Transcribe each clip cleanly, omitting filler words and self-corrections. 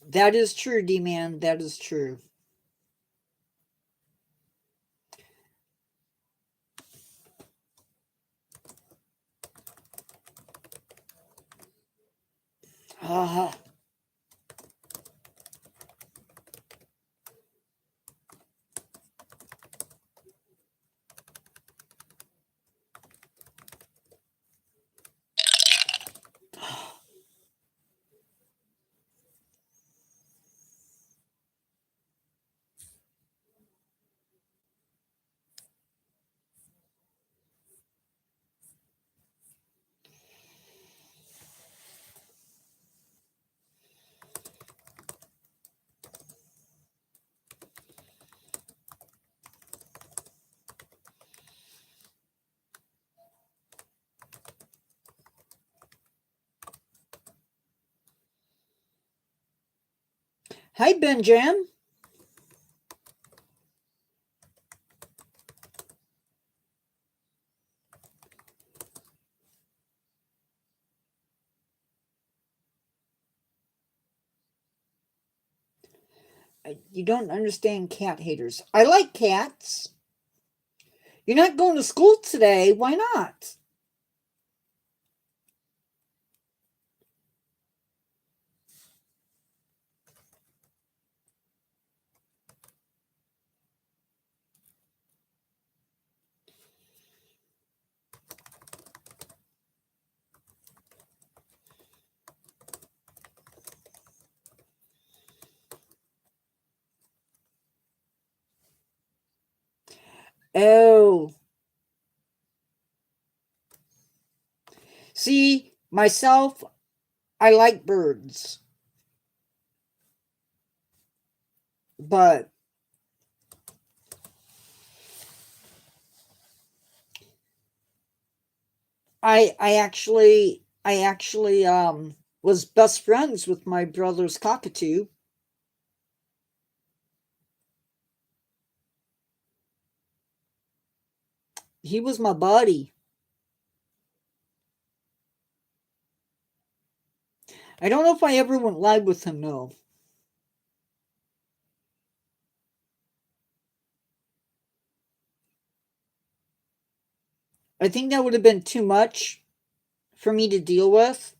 That is true, D-Man. That is true. Uh, Hi, Benjamin. You don't understand cat haters. I like cats. You're not going to school today. Why not? Oh, see, myself, I like birds, but I actually was best friends with my brother's cockatoo. He was my buddy. I don't know if I ever went live with him though. I think that would have been too much for me to deal with.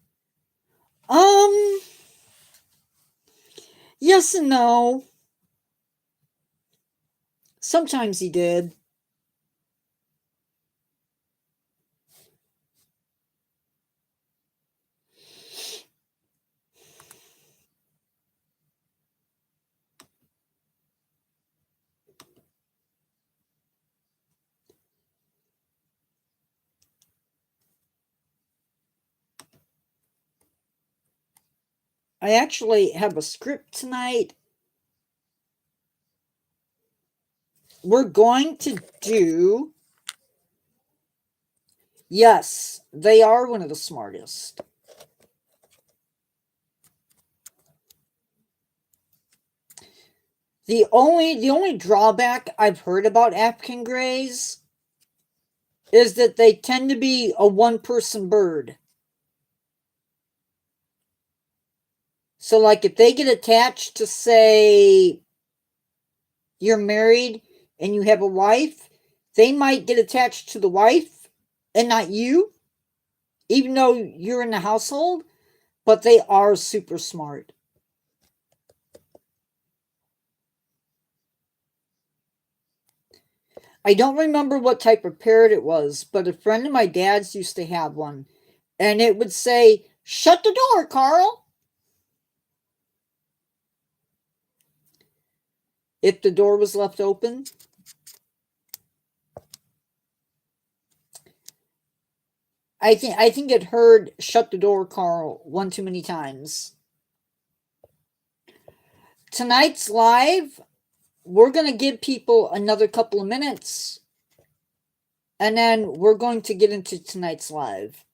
Um, yes and no. Sometimes he did. I actually have a script tonight. We're going to do. Yes, they are one of the smartest. The only drawback I've heard about African greys is that they tend to be a one person bird. So like if they get attached to say you're married and you have a wife, they might get attached to the wife and not you, even though you're in the household, but they are super smart. I don't remember what type of parrot it was, but a friend of my dad's used to have one. And it would say, "Shut the door, Carl," if the door was left open. I think it heard "Shut the door, Carl" one too many times. Tonight's live, we're going to give people another couple of minutes, and then we're going to get into tonight's live.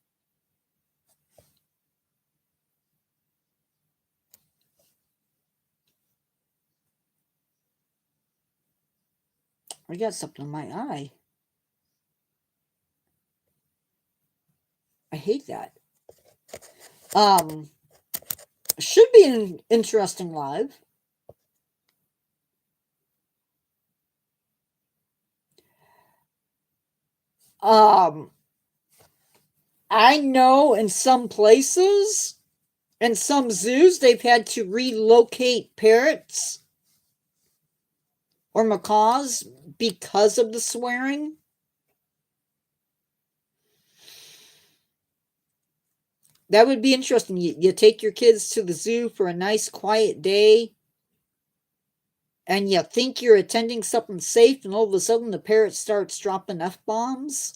I got something in my eye. I hate that. Um, Should be an interesting live. I know in some places, in some zoos, they've had to relocate parrots or macaws because of the swearing. That would be interesting. You take your kids to the zoo for a nice quiet day, and you think you're attending something safe, and all of a sudden the parrot starts dropping F-bombs.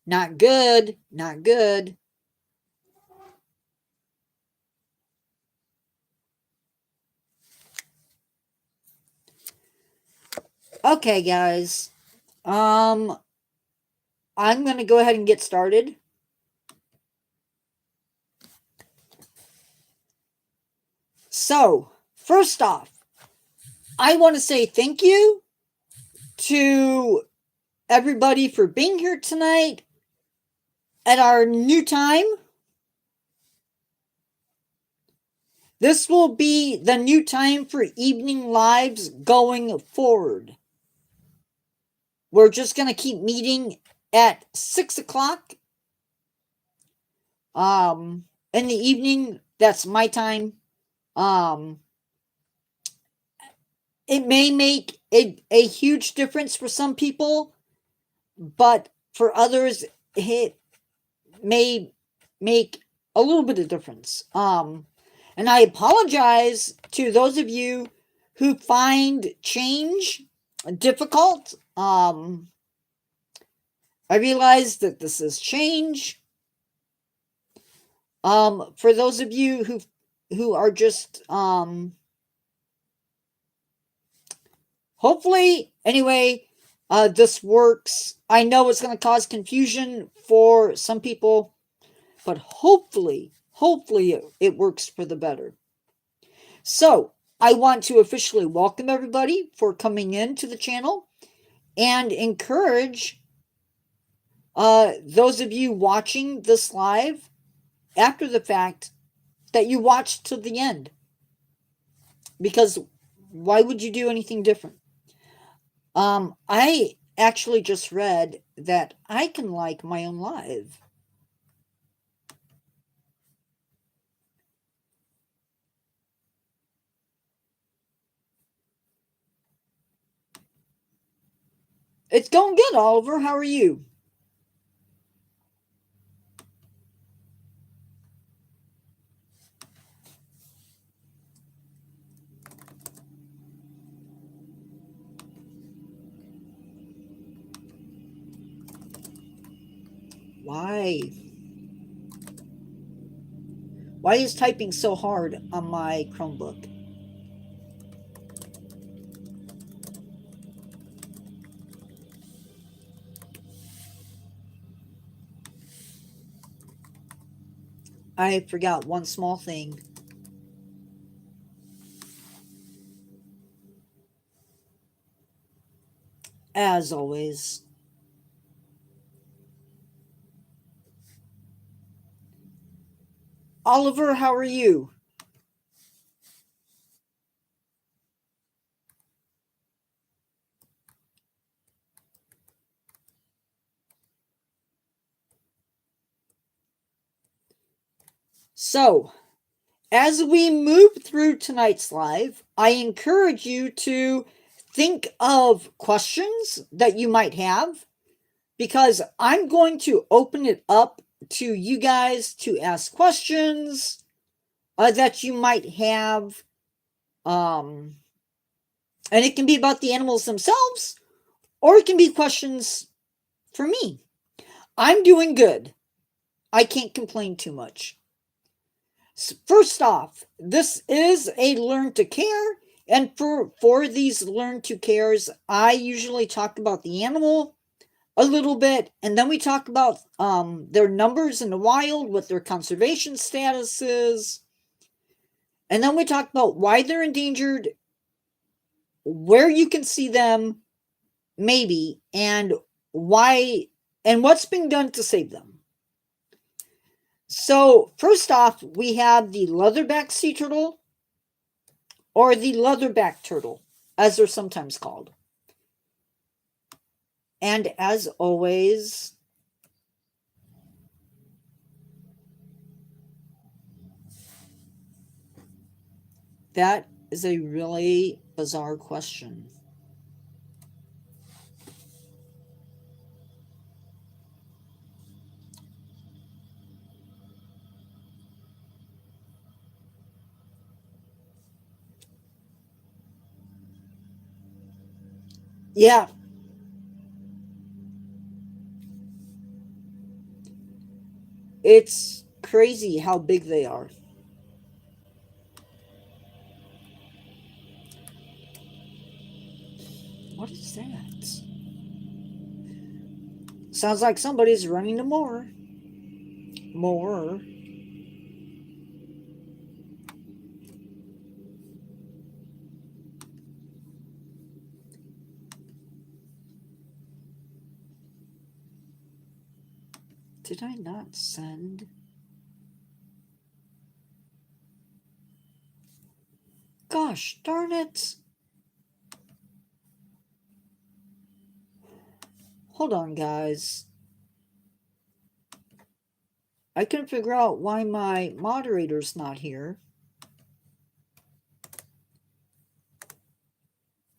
Not good. Not good. Okay, guys. I'm going to go ahead and get started. So, first off, I want to say thank you to everybody for being here tonight at our new time. This will be the new time for evening lives going forward. We're just going to keep meeting at 6 o'clock in the evening. That's my time. It may make a huge difference for some people, but for others, it may make a little bit of difference. And I apologize to those of you who find change difficult. I realize that this is change. For those of you who are just hopefully anyway, this works. I know it's going to cause confusion for some people, but hopefully it works for the better. So I want to officially welcome everybody for coming into the channel and encourage those of you watching this live after the fact that you watched to the end, because why would you do anything different? I actually just read that I can like my own live. It's going good, Oliver. How are you? Why? Why is typing so hard on my Chromebook? I forgot one small thing. As always. Oliver, how are you? So, as we move through tonight's live, I encourage you to think of questions that you might have, because I'm going to open it up to you guys to ask questions that you might have. And it can be about the animals themselves, or it can be questions for me. I'm doing good. I can't complain too much. First off, this is a learn to care, and for these learn to cares, I usually talk about the animal a little bit, and then we talk about their numbers in the wild, what their conservation status is, and then we talk about why they're endangered, where you can see them, maybe, and why, and what's being done to save them. So, first off, we have the leatherback sea turtle, or the leatherback turtle, as they're sometimes called. And as always, that is a really bizarre question. Yeah, it's crazy how big they are. What is that? Sounds like somebody's running to more. More. Did I not send? Gosh darn it. Hold on, guys. I couldn't figure out why my moderator's not here.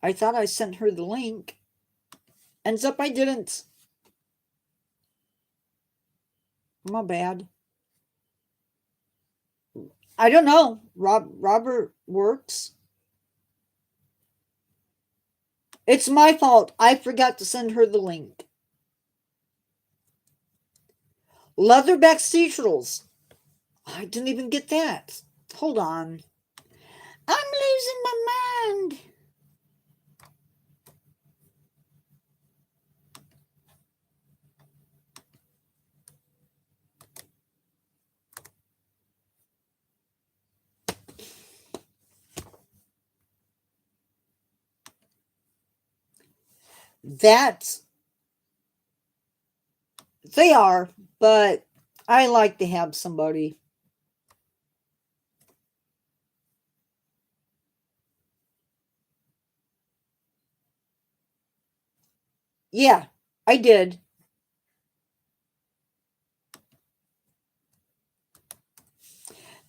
I thought I sent her the link. Ends up I didn't. My bad. I don't know. Robert works. It's my fault. I forgot to send her the link. Leatherback sea turtles. I didn't even get that. Hold on. I'm losing my mind. That's they are, but I like to have somebody. Yeah, I did.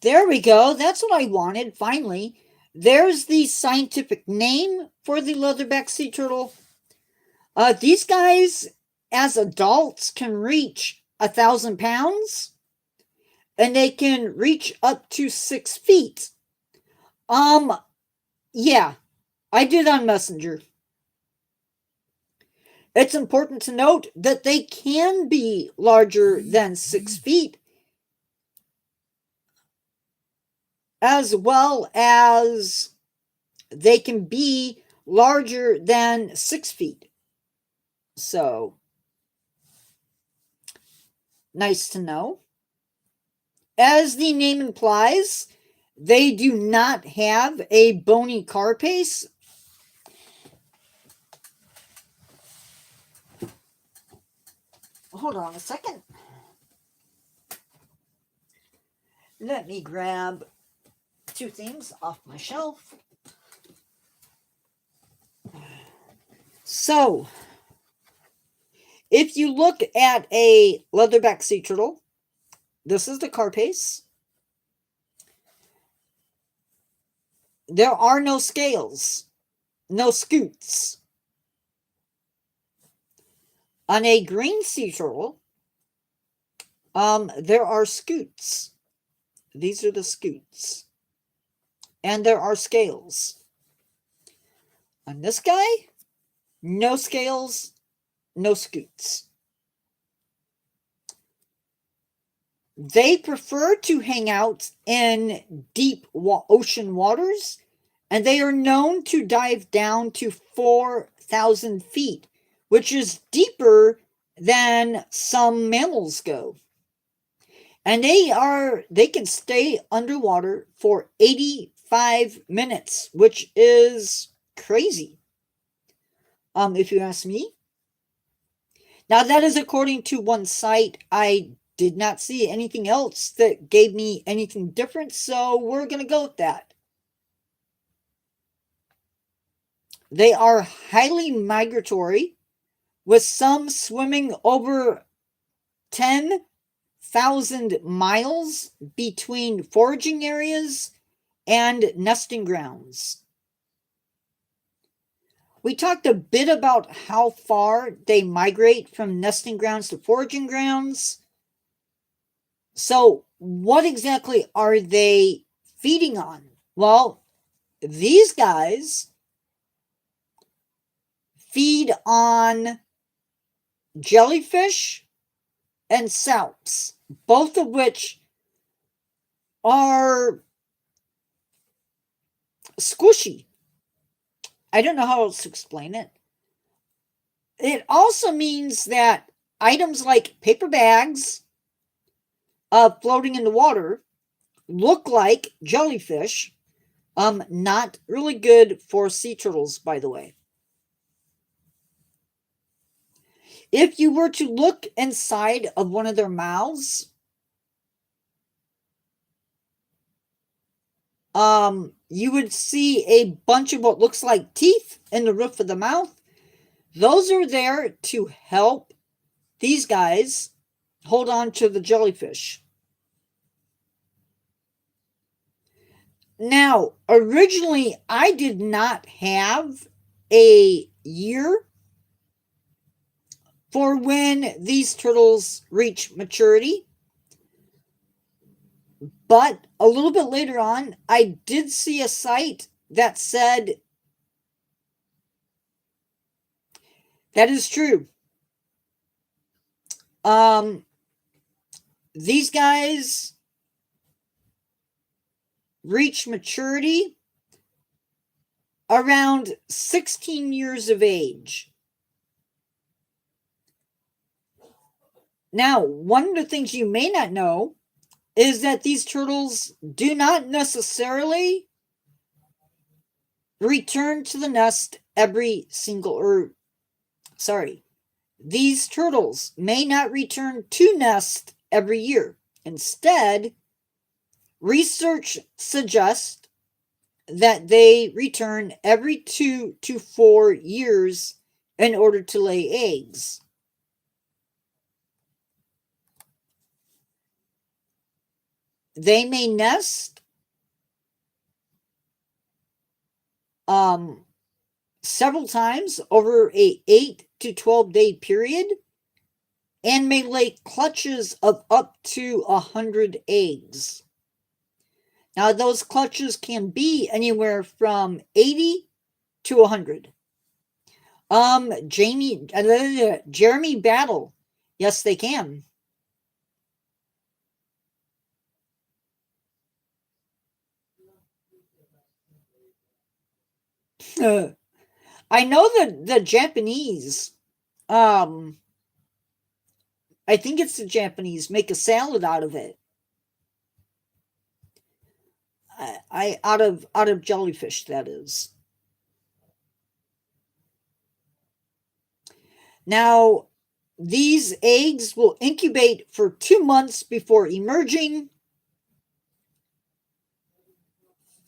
There we go. That's what I wanted, finally. There's the scientific name for the leatherback sea turtle. These guys, as adults, can reach 1,000 pounds, and they can reach up to 6 feet. Yeah, I did on Messenger. It's important to note that they can be larger than 6 feet, as well as they can be larger than 6 feet. So, nice to know. As the name implies, they do not have a bony carapace. Hold on a second. Let me grab two things off my shelf. So, if you look at a leatherback sea turtle, this is the carapace. There are no scales, no scutes. On a green sea turtle, there are scutes. These are the scutes. And there are scales. On this guy, no scales, no scutes. They prefer to hang out in deep ocean waters, and they are known to dive down to 4,000 feet, which is deeper than some mammals go. And they can stay underwater for 85 minutes, which is crazy. If you ask me. Now that is according to one site. I did not see anything else that gave me anything different, so we're going to go with that. They are highly migratory, with some swimming over 10,000 miles between foraging areas and nesting grounds. We talked a bit about how far they migrate from nesting grounds to foraging grounds. So, what exactly are they feeding on? Well, these guys feed on jellyfish and salps, both of which are squishy. I don't know how else to explain it. It also means that items like paper bags floating in the water look like jellyfish. Not really good for sea turtles, by the way. If you were to look inside of one of their mouths, you would see a bunch of what looks like teeth in the roof of the mouth. Those are there to help these guys hold on to the jellyfish. Now, originally, I did not have a year for when these turtles reach maturity. But a little bit later on, I did see a site that said that is true. These guys reach maturity around 16 years of age. Now, one of the things you may not know is that these turtles do not necessarily return to the nest every single, these turtles may not return to nest every year. Instead, research suggests that they return every 2 to 4 years in order to lay eggs. They may nest several times over a 8 to 12 day period and may lay clutches of up to 100 eggs. Now, those clutches can be anywhere from 80 to 100. Jeremy Battle. Yes, they can. I know that the Japanese, I think it's the Japanese, make a salad out of it. Out of jellyfish, that is. Now, these eggs will incubate for 2 months before emerging.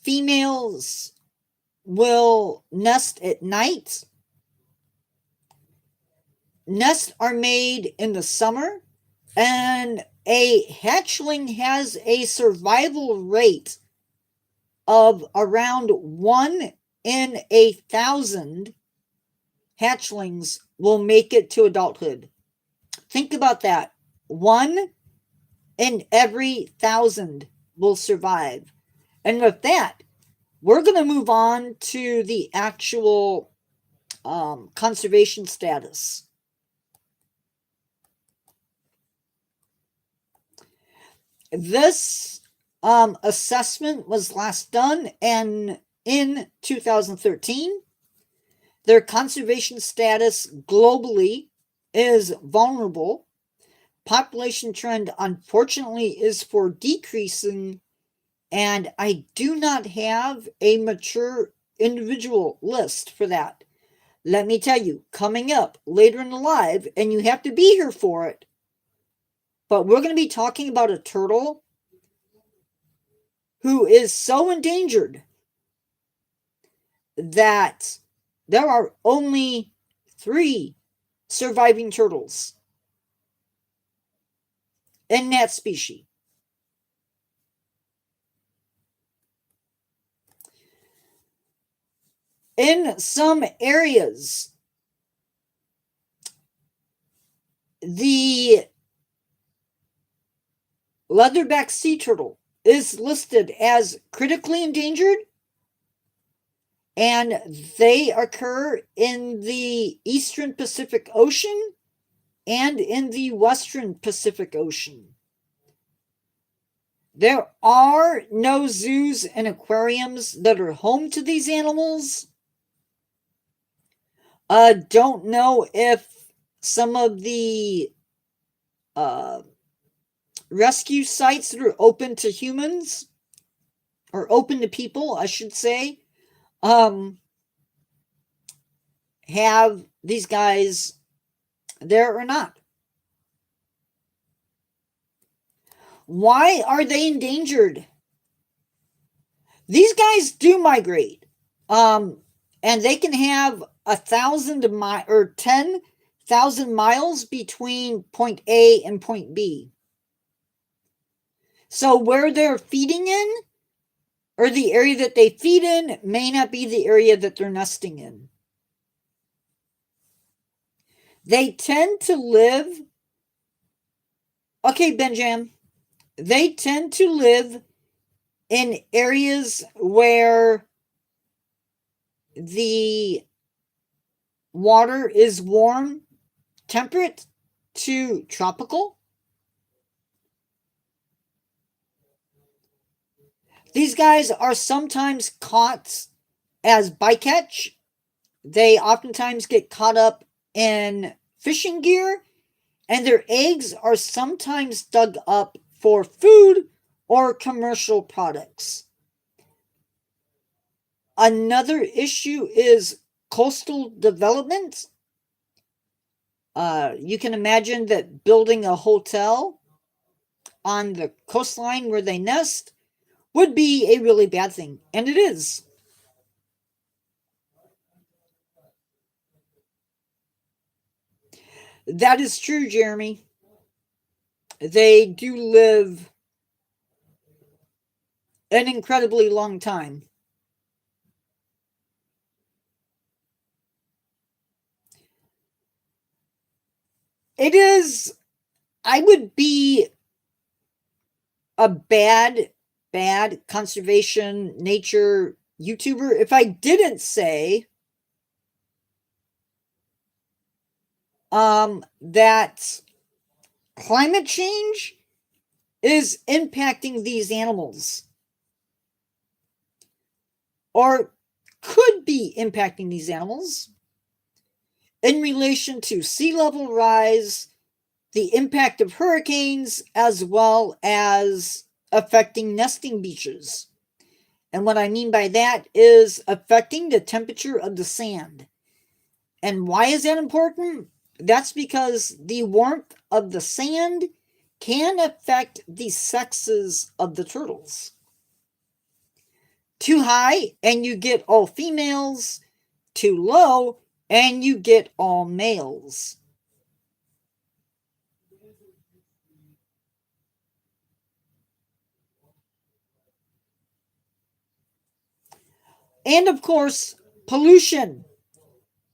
Females will nest at night. Nests are made in the summer, and a hatchling has a survival rate of around 1 in 1,000 hatchlings will make it to adulthood. Think about that. 1 in every 1,000 will survive. And with that, we're going to move on to the actual conservation status. This assessment was last done in 2013. Their conservation status globally is vulnerable. Population trend, unfortunately, is for decreasing, and I do not have a mature individual list for that. Let me tell you, coming up later in the live, and you have to be here for it, But we're going to be talking about a turtle who is so endangered that there are only 3 surviving turtles in that species. In some areas, the Leatherback sea turtle is listed as critically endangered, and they occur in the eastern Pacific Ocean and in the western Pacific Ocean. There are no zoos and aquariums that are home to these animals. Don't know if some of the rescue sites that are open to humans, or open to people, I should say, have these guys there or not. Why are they endangered? These guys do migrate, and they can have 1,000 or 10,000 miles between point A and point B. So where they're feeding in, or the area that they feed in, may not be the area that they're nesting in. They tend to live, okay, Benjam, they tend to live in areas where the water is warm, temperate to tropical. These guys are sometimes caught as bycatch. They oftentimes get caught up in fishing gear, and their eggs are sometimes dug up for food or commercial products. Another issue is coastal development. You can imagine that building a hotel on the coastline where they nest would be a really bad thing, and it is. That is true, Jeremy. They do live an incredibly long time. It is, I would be a bad conservation nature YouTuber if I didn't say that climate change is impacting these animals, or could be impacting these animals, in relation to sea level rise, the impact of hurricanes, as well as affecting nesting beaches. And what I mean by that is affecting the temperature of the sand. And why is that important? That's because the warmth of the sand can affect the sexes of the turtles. Too high, and you get all females. Too low, and you get all males. And of course, pollution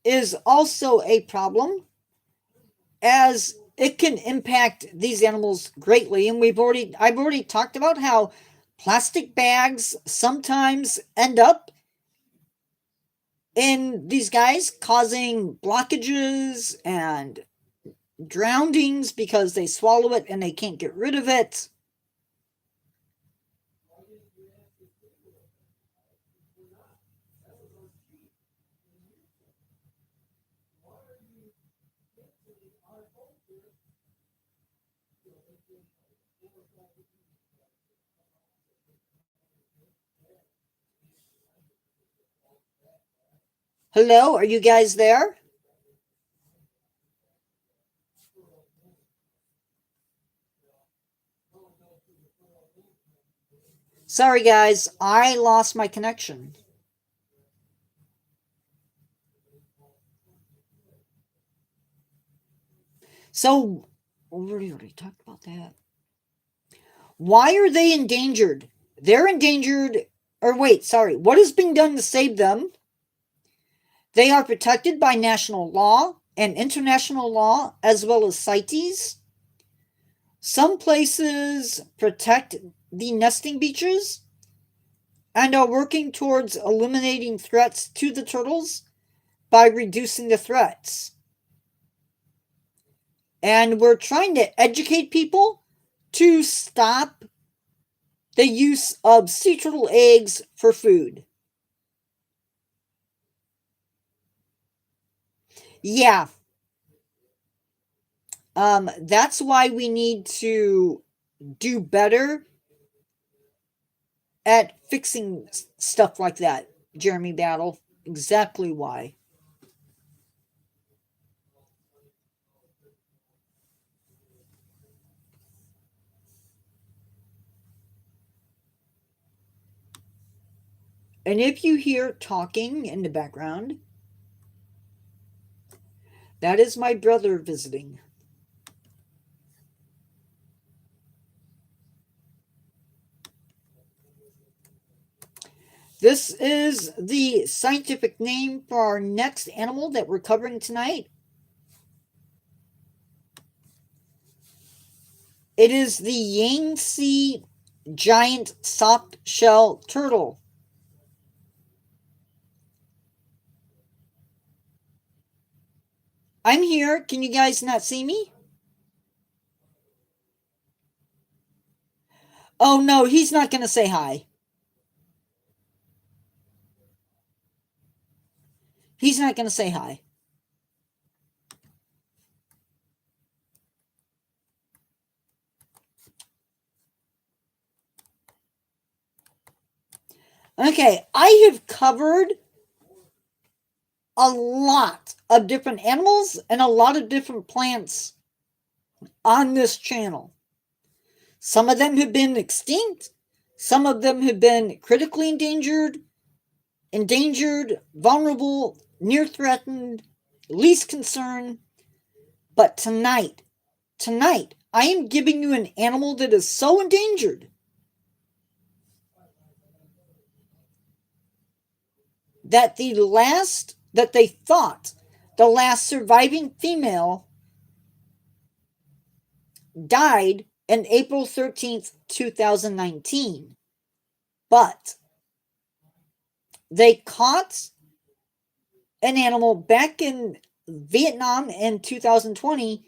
is also a problem, as it can impact these animals greatly. And I've already talked about how plastic bags sometimes end up in these guys, causing blockages and drownings because they swallow it and they can't get rid of it. Hello, are you guys there? Sorry, guys, I lost my connection. So, we already talked about that. Why are they endangered? They're endangered, or wait, sorry, what is being done to save them? They are protected by national law and international law, as well as CITES. Some places protect the nesting beaches and are working towards eliminating threats to the turtles by reducing the threats. And we're trying to educate people to stop the use of sea turtle eggs for food. Yeah. That's why we need to do better at fixing stuff like that, Jeremy Battle. Exactly why. And if you hear talking in the background, that is my brother visiting. This is the scientific name for our next animal that we're covering tonight. It is the Yangtze Giant Softshell Turtle. I'm here. Can you guys not see me? Oh no, he's not going to say hi. He's not going to say hi. Okay, I have covered a lot of different animals and a lot of different plants on this channel. Some of them have been extinct, some of them have been critically endangered, vulnerable, near threatened, least concern. But tonight, I am giving you an animal that is so endangered that they thought the last surviving female died on April 13th, 2019. But they caught an animal back in Vietnam in 2020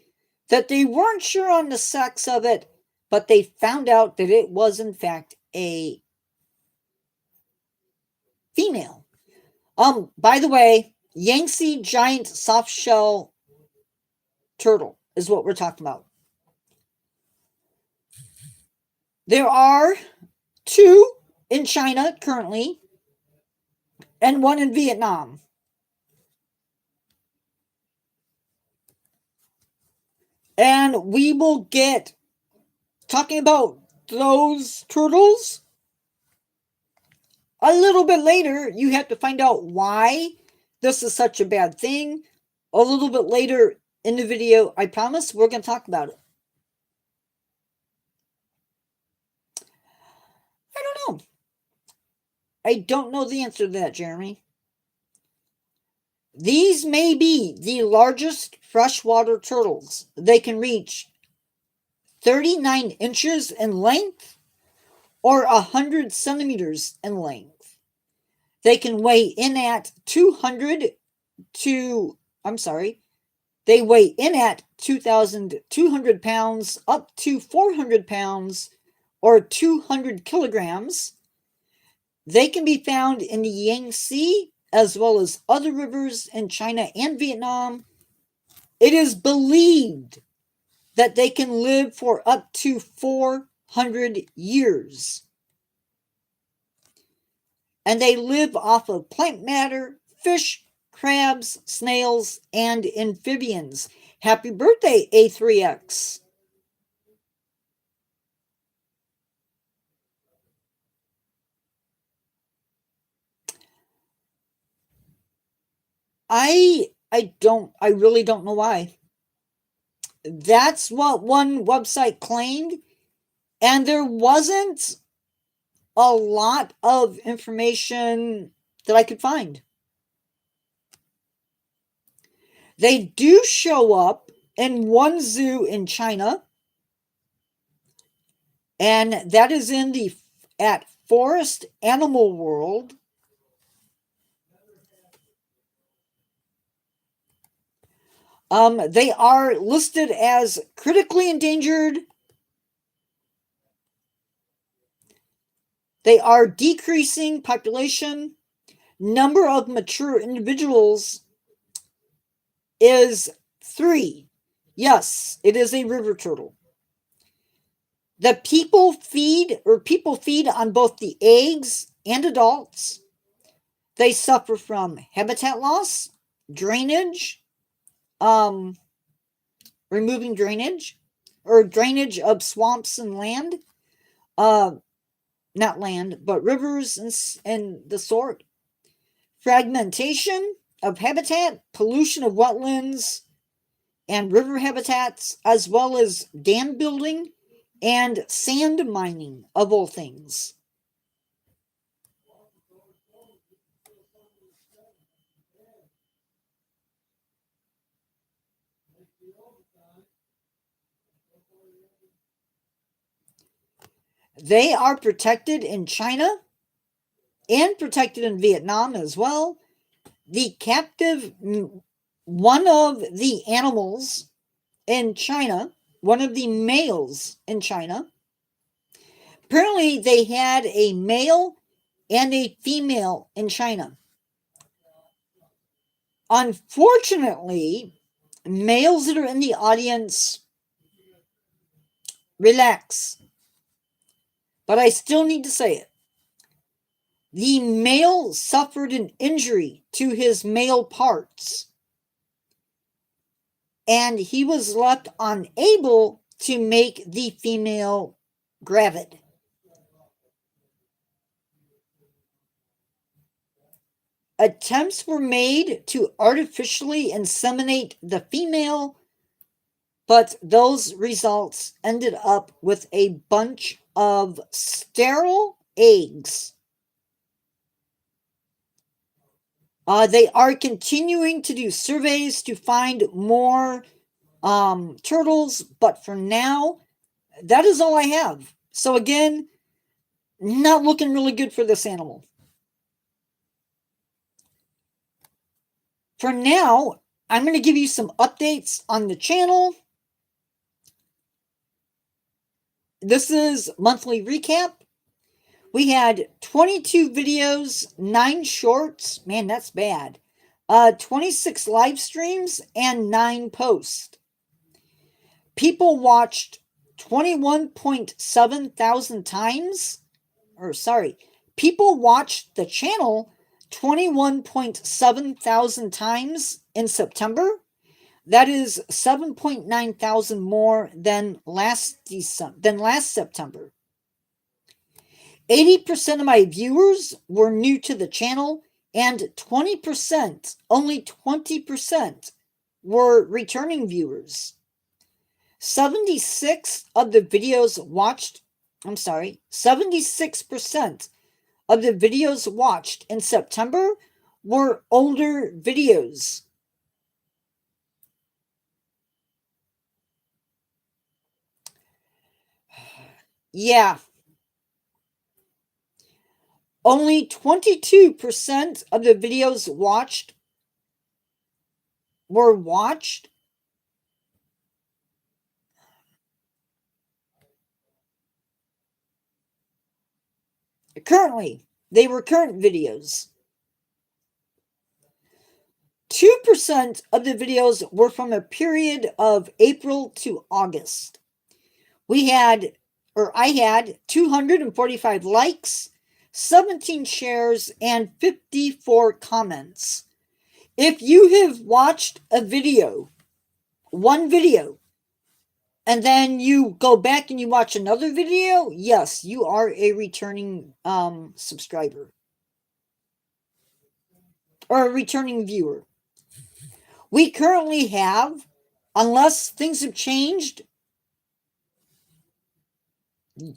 that they weren't sure on the sex of it, but they found out that it was in fact a female. By the way, Yangtze Giant Softshell Turtle is what we're talking about. There are 2 in China currently and 1 in Vietnam. And we will get talking about those turtles a little bit later. You have to find out why this is such a bad thing. A little bit later in the video, I promise, we're going to talk about it. I don't know. I don't know the answer to that, Jeremy. These may be the largest freshwater turtles. They can reach 39 inches in length or 100 centimeters in length. They can weigh in at 2,200 pounds up to 400 pounds or 200 kilograms. They can be found in the Yangtze as well as other rivers in China and Vietnam. It is believed that they can live for up to 400 years. And they live off of plant matter, fish, crabs, snails, and amphibians. Happy birthday, A3X. I really don't know why. That's what one website claimed, and there wasn't a lot of information that I could find. They do show up in one zoo in China, and that is at Forest Animal World. They are listed as critically endangered. They are decreasing population. Number of mature individuals is 3. Yes, it is a river turtle. The people feed on both the eggs and adults. They suffer from habitat loss, drainage, removing drainage of swamps and land, not land, but rivers and the sort. Fragmentation of habitat, pollution of wetlands and river habitats, as well as dam building and sand mining, of all things. They are protected in China and protected in Vietnam as well. The captive, one of the animals in China, one of the males in China, apparently they had a male and a female in China. Unfortunately, males that are in the audience, relax. But I still need to say it. The male suffered an injury to his male parts, and he was left unable to make the female gravid. Attempts were made to artificially inseminate the female, but those results ended up with a bunch of sterile eggs. They are continuing to do surveys to find more turtles, but for now, that is all I have. So again, not looking really good for this animal. For now, I'm going to give you some updates on the channel. This is monthly recap. We had 22 videos, 9 shorts. Man, that's bad. 26 live streams and 9 posts. People watched 21.7 thousand times. People watched the channel 21.7 thousand times in September. That is 7.9 thousand more than last September. 80% of my viewers were new to the channel, and 20%, only 20%, were returning viewers. 76% of the videos watched in September were older videos. Yeah. Only 22% of the videos were watched. Currently, they were current videos. 2% of the videos were from a period of April to August. I had 245 likes, 17 shares, and 54 comments. If you have watched one video, and then you go back and you watch another video, yes, you are a returning subscriber or a returning viewer. We currently have, unless things have changed,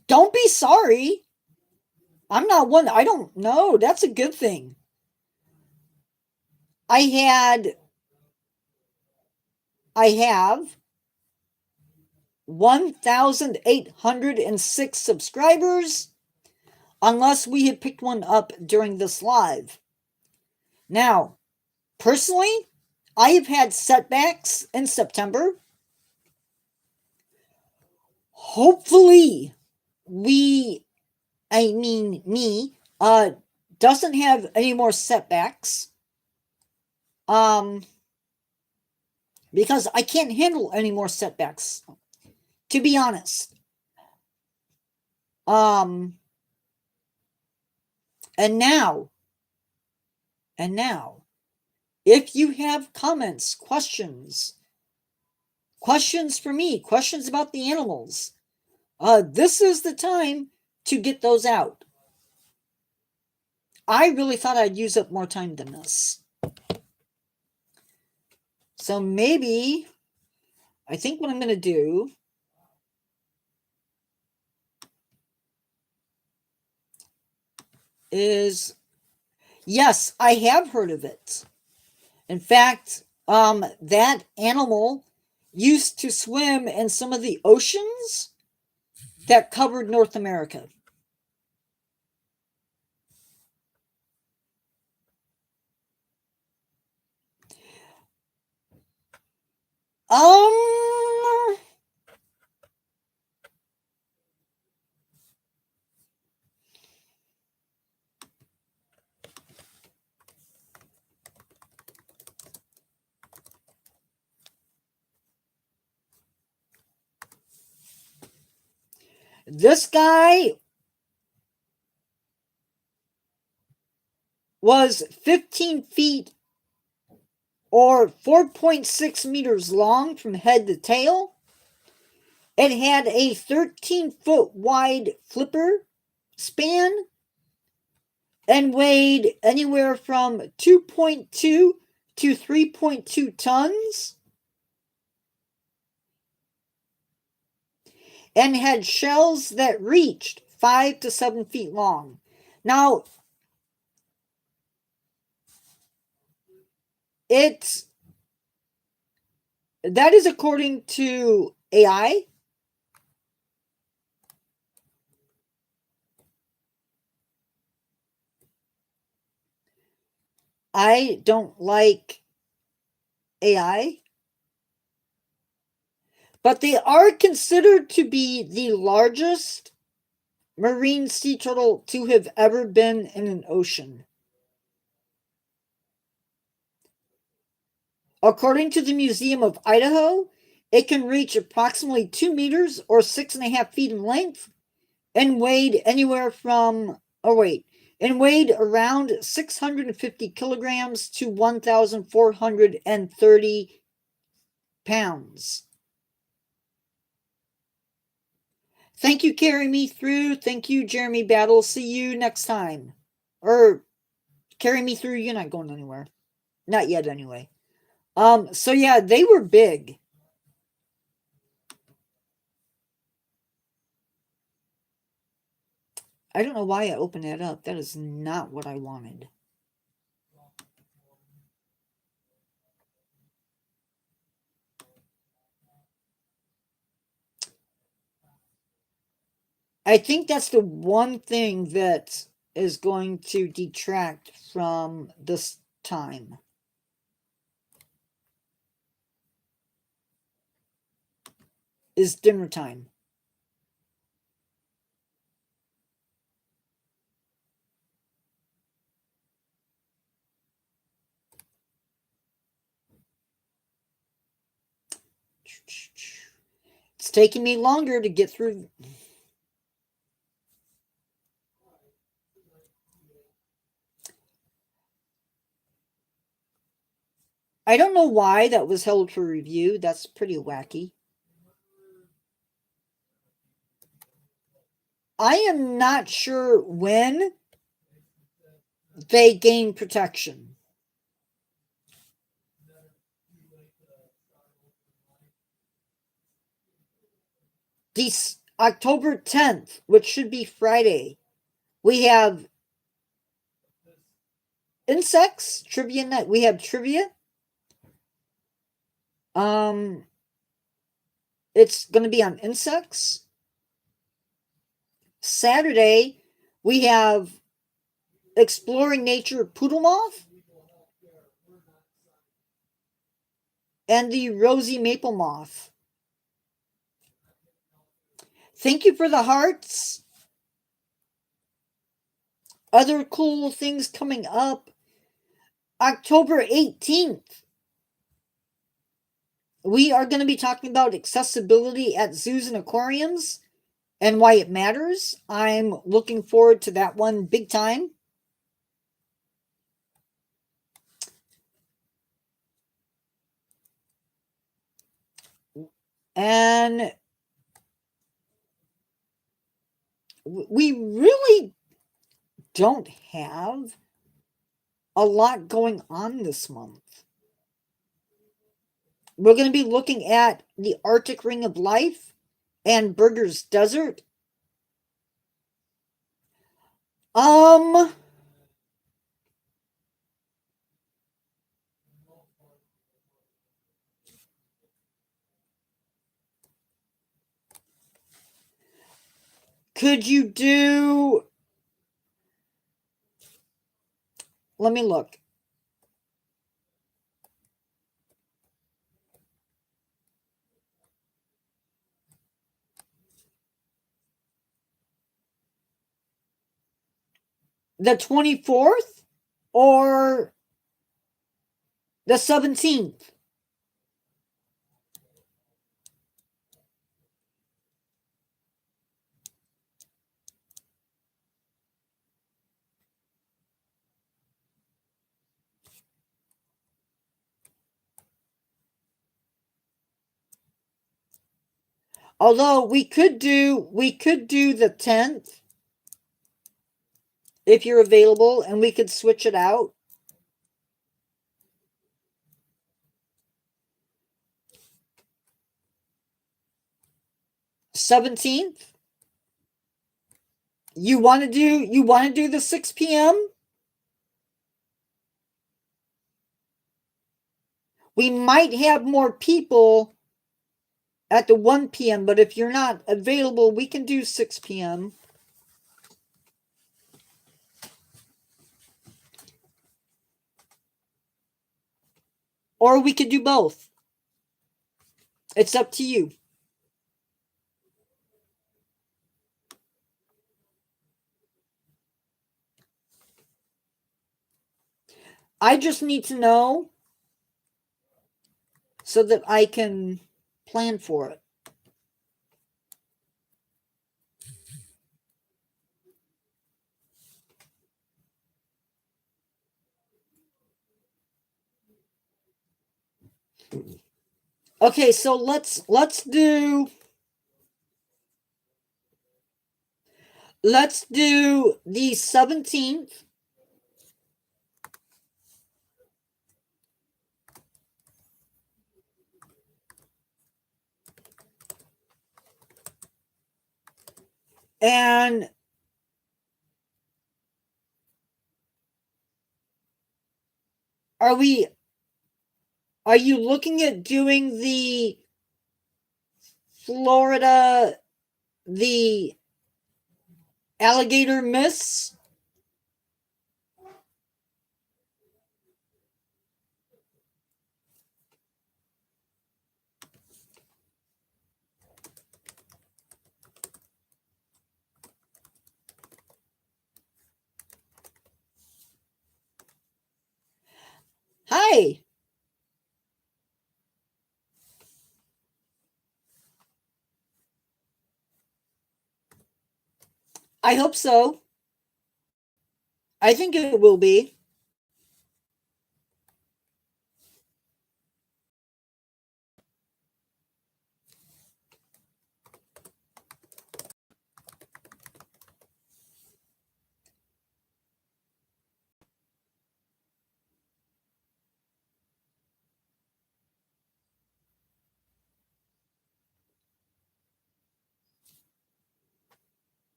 don't be sorry. I'm not one. I don't know. That's a good thing. I have 1,806 subscribers, unless we had picked one up during this live. Now, personally, I have had setbacks in September. Hopefully, me, doesn't have any more setbacks. Because I can't handle any more setbacks, to be honest. And now, if you have comments, questions for me, questions about the animals, this is the time to get those out. I really thought I'd use up more time than this. So maybe, I think what I'm going to do is, yes, I have heard of it. In fact, that animal used to swim in some of the oceans that covered North America. This guy was 15 feet or 4.6 meters long from head to tail. It had a 13-foot wide flipper span and weighed anywhere from 2.2 to 3.2 tons. And had shells that reached 5 to 7 feet long. Now, that is according to AI. I don't like AI, but they are considered to be the largest marine sea turtle to have ever been in an ocean. According to the Museum of Idaho, it can reach approximately 2 meters or 6.5 feet in length and weighed anywhere from, and weighed around 650 kilograms to 1,430 pounds. Thank you, Carry Me Through. Thank you, Jeremy Battle. See you next time. Or, Carry Me Through, you're not going anywhere. Not yet, anyway. So yeah, they were big. I don't know why I opened that up. That is not what I wanted. I think that's the one thing that is going to detract from this time. Is dinner time. It's taking me longer to get through. I don't know why that was held for review. That's pretty wacky. I am not sure when they gain protection. October 10th, which should be Friday, we have insects trivia night. We have trivia. It's going to be on insects. Saturday, we have exploring nature poodle moth and the rosy maple moth. Thank you for the hearts. Other cool things coming up. October 18th, we are going to be talking about accessibility at zoos and aquariums and why it matters. I'm looking forward to that one big time. And we really don't have a lot going on this month. We're going to be looking at the Arctic Ring of Life and Berger's Desert. Could you do... Let me look. The 24th or the 17th? Although we could do the 10th if you're available, and we could switch it out. $17th. You want to do the 6 p.m.? We might have more people at the 1 p.m., but if you're not available, we can do 6 p.m. Or we could do both. It's up to you. I just need to know so that I can plan for it. Okay, so let's do the 17th. And are you looking at doing the Florida, the alligator miss? Hi. I hope so. I think it will be.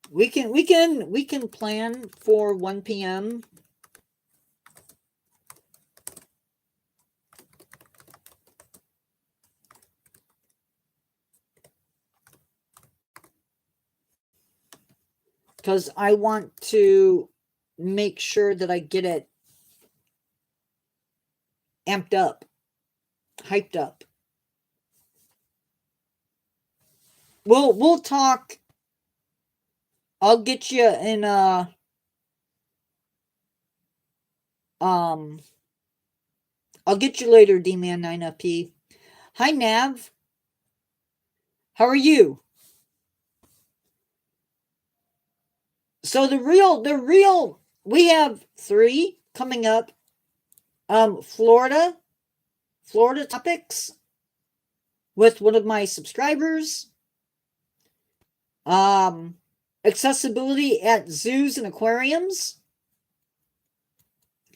We can plan for 1 p.m. Because I want to make sure that I get it amped up, hyped up. We'll talk. I'll get you in I'll get you later, D-Man 9FP. Hi Nav. How are you? So the real we have 3 coming up. Florida topics with one of my subscribers. Accessibility at zoos and aquariums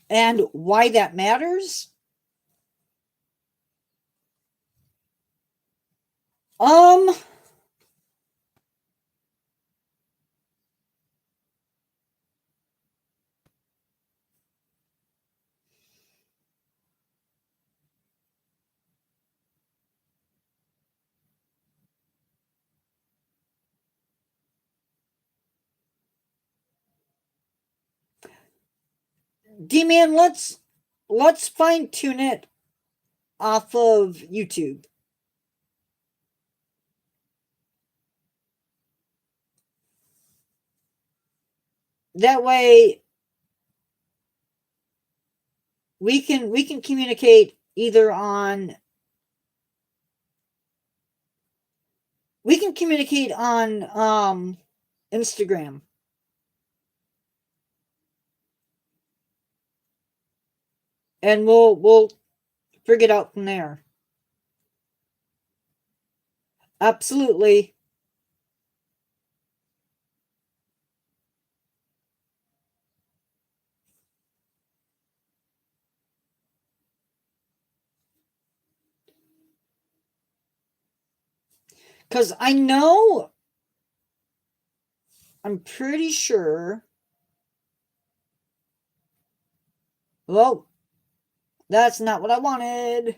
and why that matters. D-Man, let's fine tune it off of YouTube. That way we can communicate either on Instagram. And we'll figure it out from there. Absolutely. Because I'm pretty sure. Well, that's not what I wanted.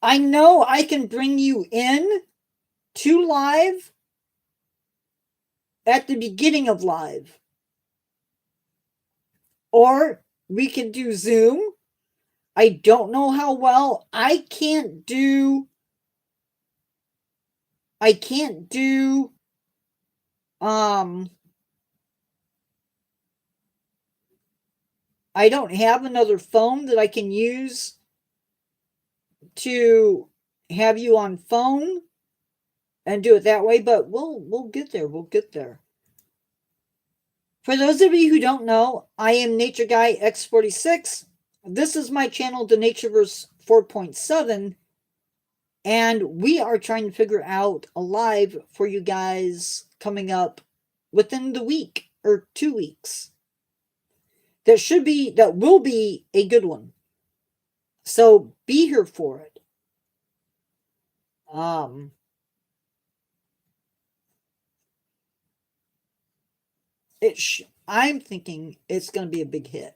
I know I can bring you in to live at the beginning of live. Or we can do Zoom. I don't know how well. I can't do I don't have another phone that I can use to have you on phone and do it that way, but we'll get there. We'll get there. For those of you who don't know, I am Nature Guy X46. This is my channel, The Natureverse 4.7, and we are trying to figure out a live for you guys coming up within the week or 2 weeks. That will be a good one. So be here for it. I'm thinking it's going to be a big hit.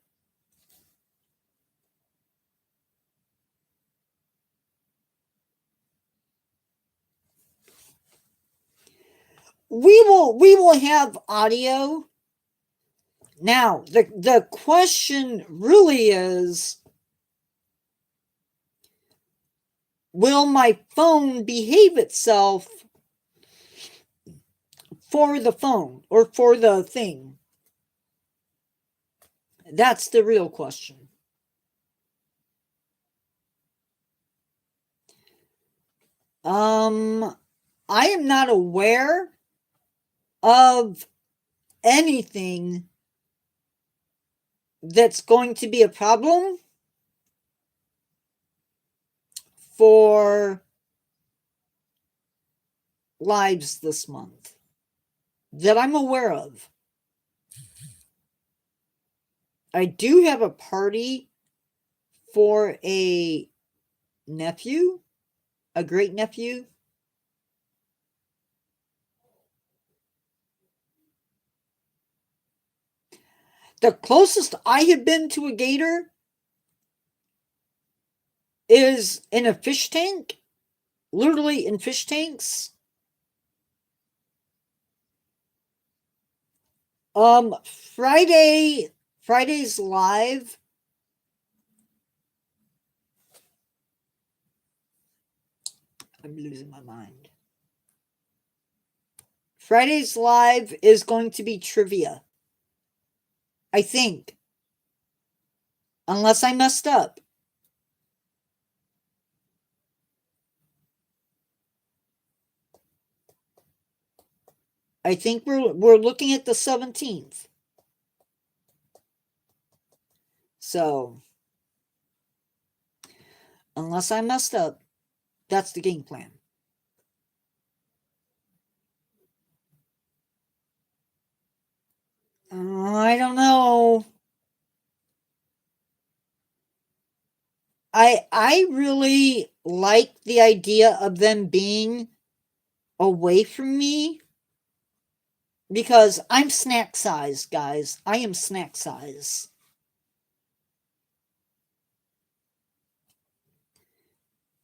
We will have audio. Now, the question really is, will my phone behave itself for the phone or for the thing? That's the real question. I am not aware of anything that's going to be a problem for lives this month that I'm aware of. I do have a party for a nephew, a great nephew. The closest I have been to a gator is in a fish tank, literally in fish tanks. Friday's live. I'm losing my mind. Friday's live is going to be trivia. I think. Unless I messed up. I think we're looking at the 17th. So, unless I messed up, that's the game plan. I don't know. I really like the idea of them being away from me because I'm snack size, guys. I am snack size.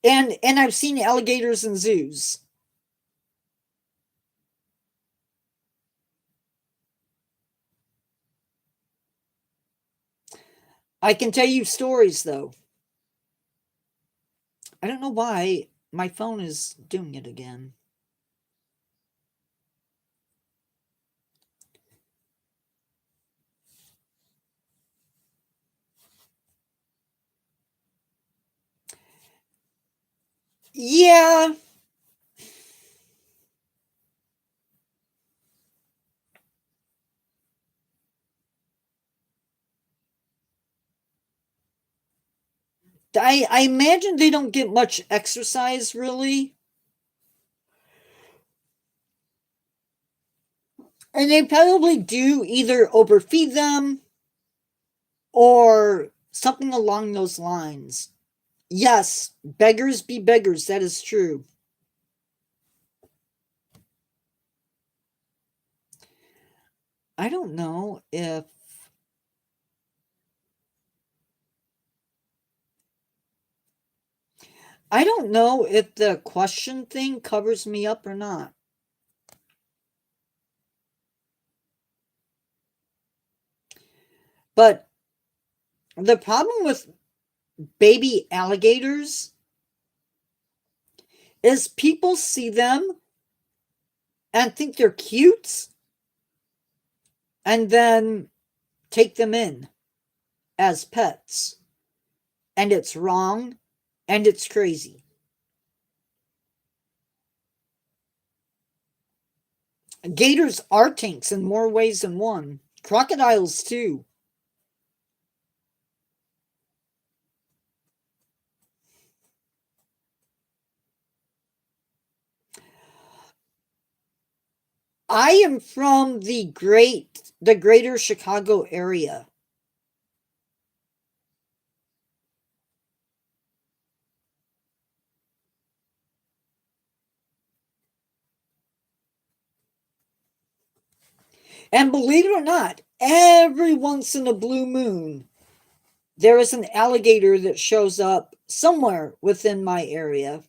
And I've seen alligators in zoos. I can tell you stories though. I don't know why my phone is doing it again. Yeah. I imagine they don't get much exercise really. And they probably do either overfeed them or something along those lines. Yes, beggars be beggars, that is true. I don't know if the question thing covers me up or not. But the problem with baby alligators is people see them and think they're cute and then take them in as pets. And it's wrong and it's crazy. Gators are tanks in more ways than one. Crocodiles, too. I am from the greater Chicago area. And believe it or not, every once in a blue moon, there is an alligator that shows up somewhere within my area,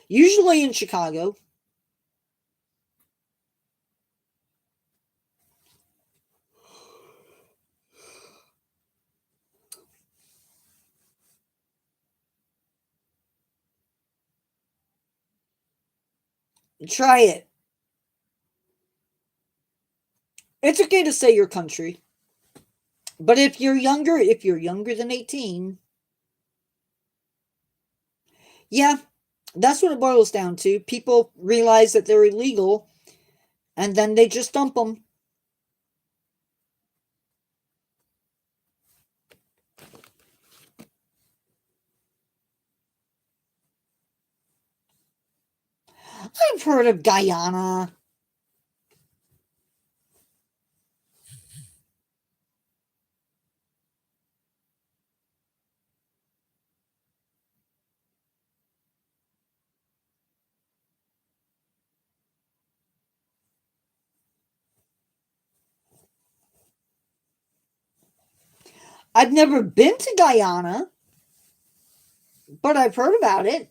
usually in Chicago. Try it. It's okay to say your country. But if you're younger than 18, yeah, that's what it boils down to. People realize that they're illegal and then they just dump them. I've heard of Guyana. I've never been to Guyana, but I've heard about it.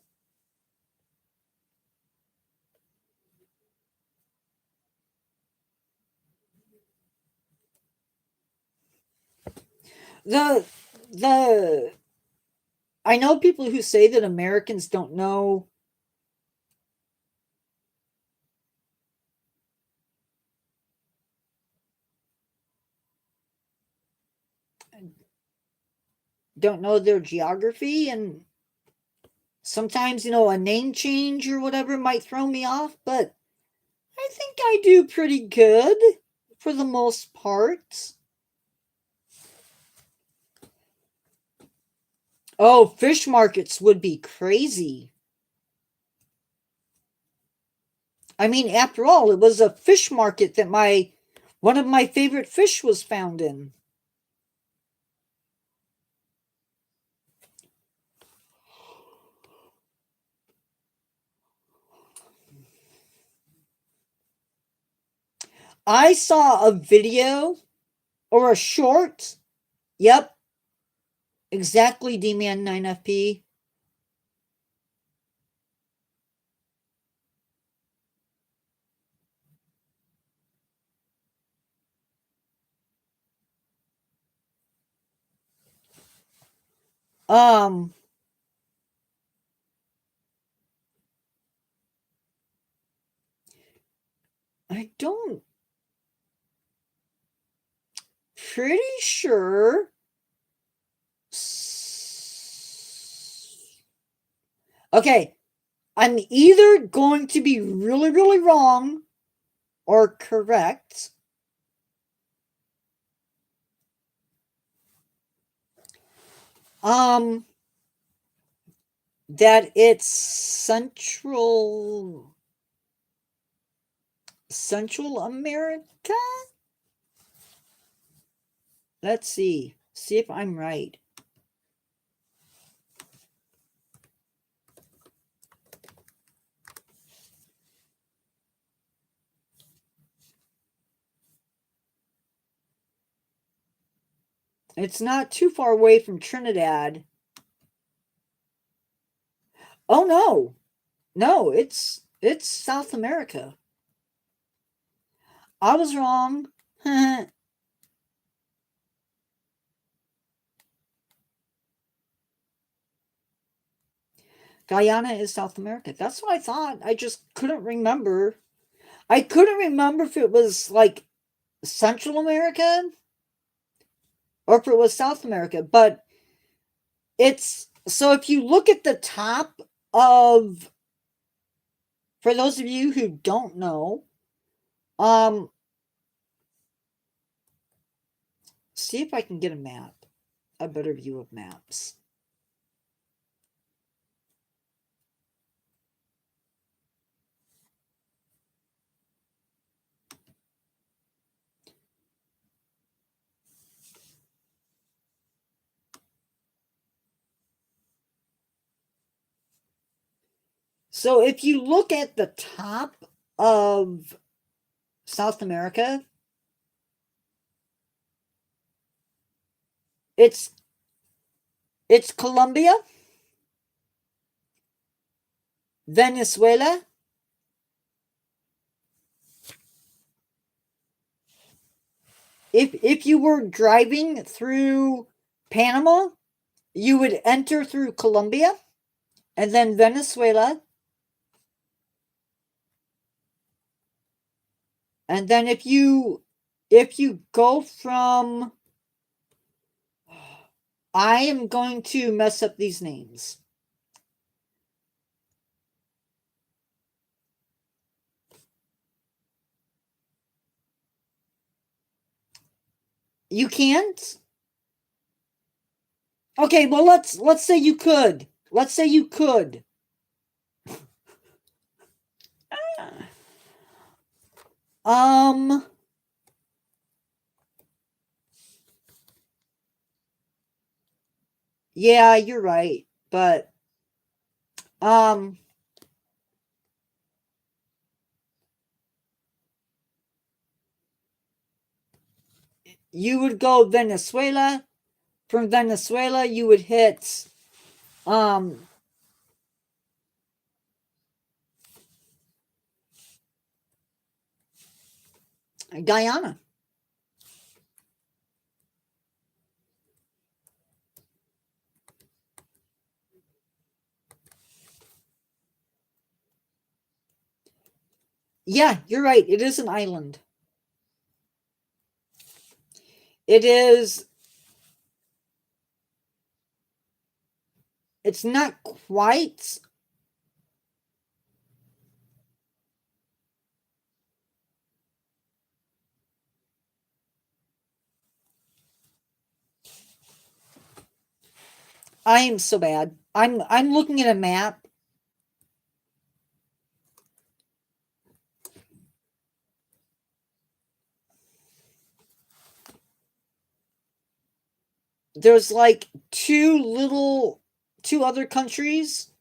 The the I know people who say that Americans don't know their geography, and sometimes, a name change or whatever might throw me off, but I think I do pretty good for the most part. Oh, fish markets would be crazy. I mean, after all, it was a fish market that one of my favorite fish was found in. I saw a video or a short. Yep, exactly, D-Man 9FP. Um, I don't pretty sure. Okay, I'm either going to be really, really wrong or correct. Um, that it's Central America. Let's see if I'm right. It's not too far away from Trinidad. Oh no. No, it's South America. I was wrong. Guyana is South America. That's what I thought. I just couldn't remember. I couldn't remember if it was like Central America or if it was South America, but it's so if you look at the top of, for those of you who don't know, um see if I can get a better view of maps. So if you look at the top of South America, it's Colombia, Venezuela, if you were driving through Panama, you would enter through Colombia and then Venezuela. And then if you go from, I am going to mess up these names. You can't? Okay, well let's say you could. Let's say you could. Um yeah, you're right. But um you would go Venezuela, From Venezuela, you would hit Guyana. Yeah, you're right. It is an island. It is. It's not quite. I am so bad. I'm looking at a map. There's like two other countries.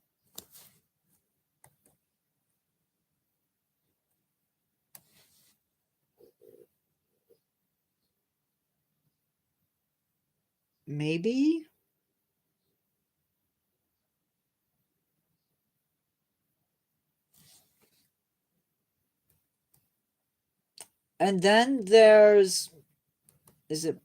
Maybe. And then there's, is it?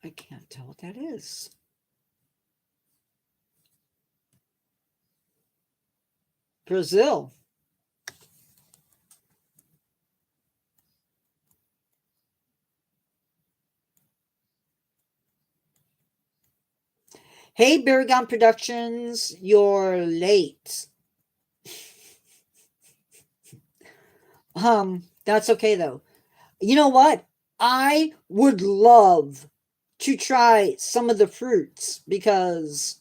I can't tell what that is. Brazil. Hey, Baragon Productions, you're late. That's okay though. You know what? I would love to try some of the fruits because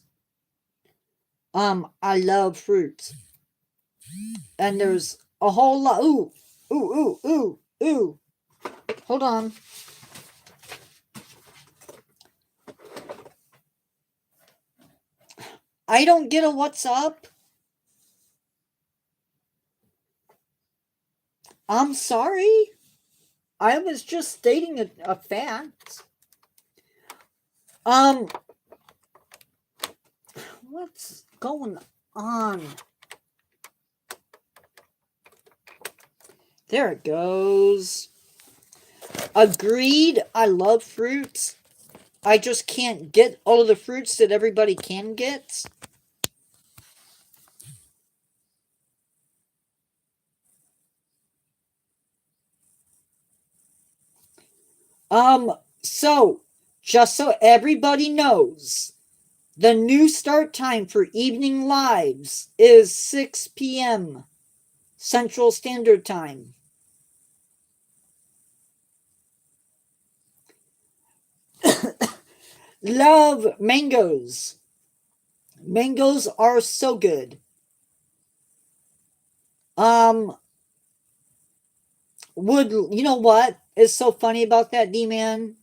I love fruit. And there's a whole lot. Ooh, ooh, ooh, ooh, ooh. Hold on. I don't get a what's up. I'm sorry. I was just stating a fact. What's going on? There it goes. Agreed. I love fruits. I just can't get all of the fruits that everybody can get. So, just so everybody knows, the new start time for evening lives is 6 p.m. Central Standard Time. Love mangoes. Mangoes are so good. Would you know what is so funny about that, D-Man?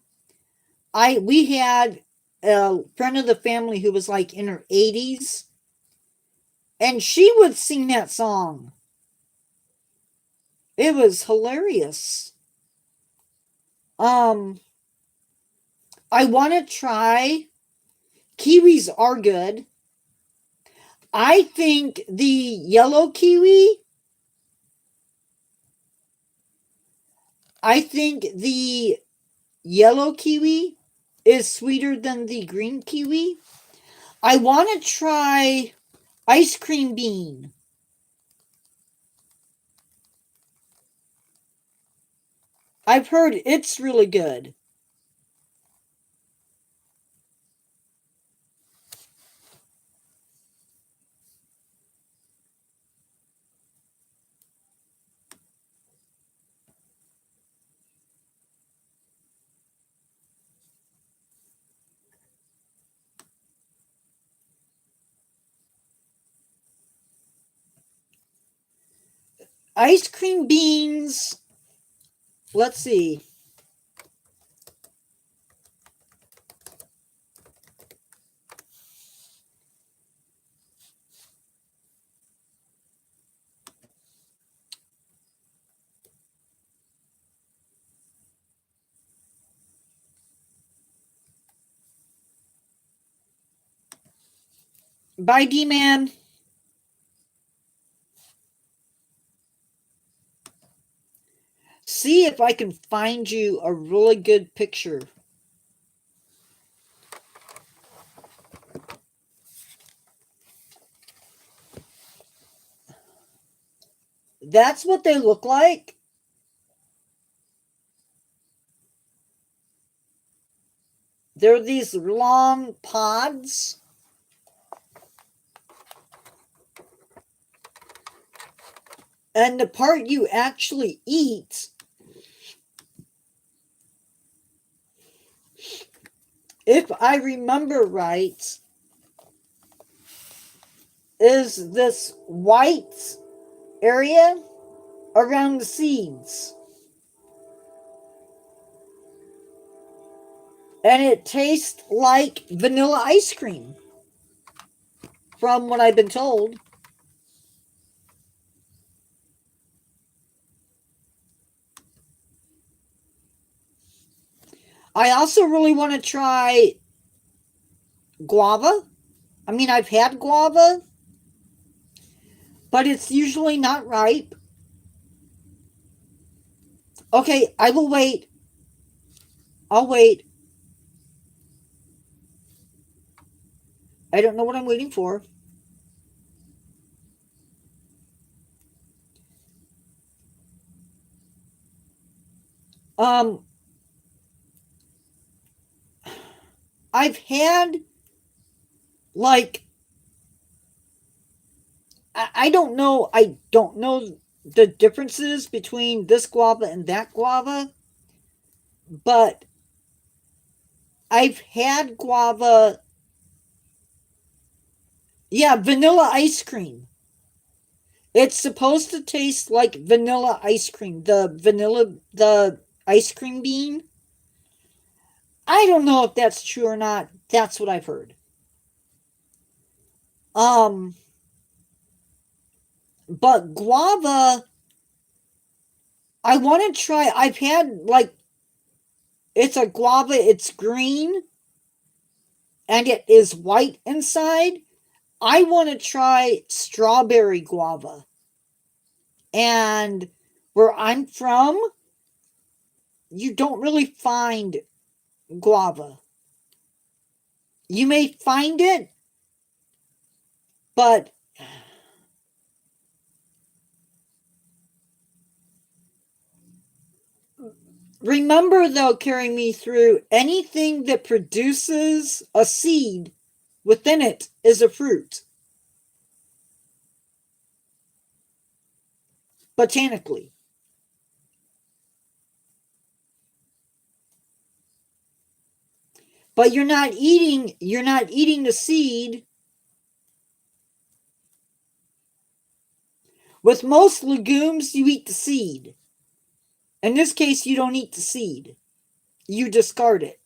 We had a friend of the family who was like in her 80s, and she would sing that song. It was hilarious. I want to try. Kiwis are good. I think the yellow kiwi. I think the yellow kiwi is sweeter than the green kiwi. I want to try ice cream bean. I've heard it's really good. Ice cream beans. Let's see. Bye, D-Man. See if I can find you a really good picture. That's what they look like. They're these long pods. And the part you actually eat, if I remember right, is this white area around the seeds. And it tastes like vanilla ice cream, from what I've been told. I also really want to try guava. I mean, I've had guava, but it's usually not ripe. Okay, I will wait. I'll wait. I don't know what I'm waiting for. Um, I've had like I don't know. I don't know the differences between this guava and that guava, but I've had guava. Yeah, vanilla ice cream. It's supposed to taste like vanilla ice cream. The ice cream bean. I don't know if that's true or not. That's what I've heard. Um, but guava, I want to try. I've had like it's a guava. It's green and it is white inside. I want to try strawberry guava. And where I'm from, you don't really find guava. You may find it, but remember though, carrying me through, anything that produces a seed within it is a fruit, botanically. But you're not eating the seed. With most legumes, you eat the seed. In this case, you don't eat the seed. You discard it.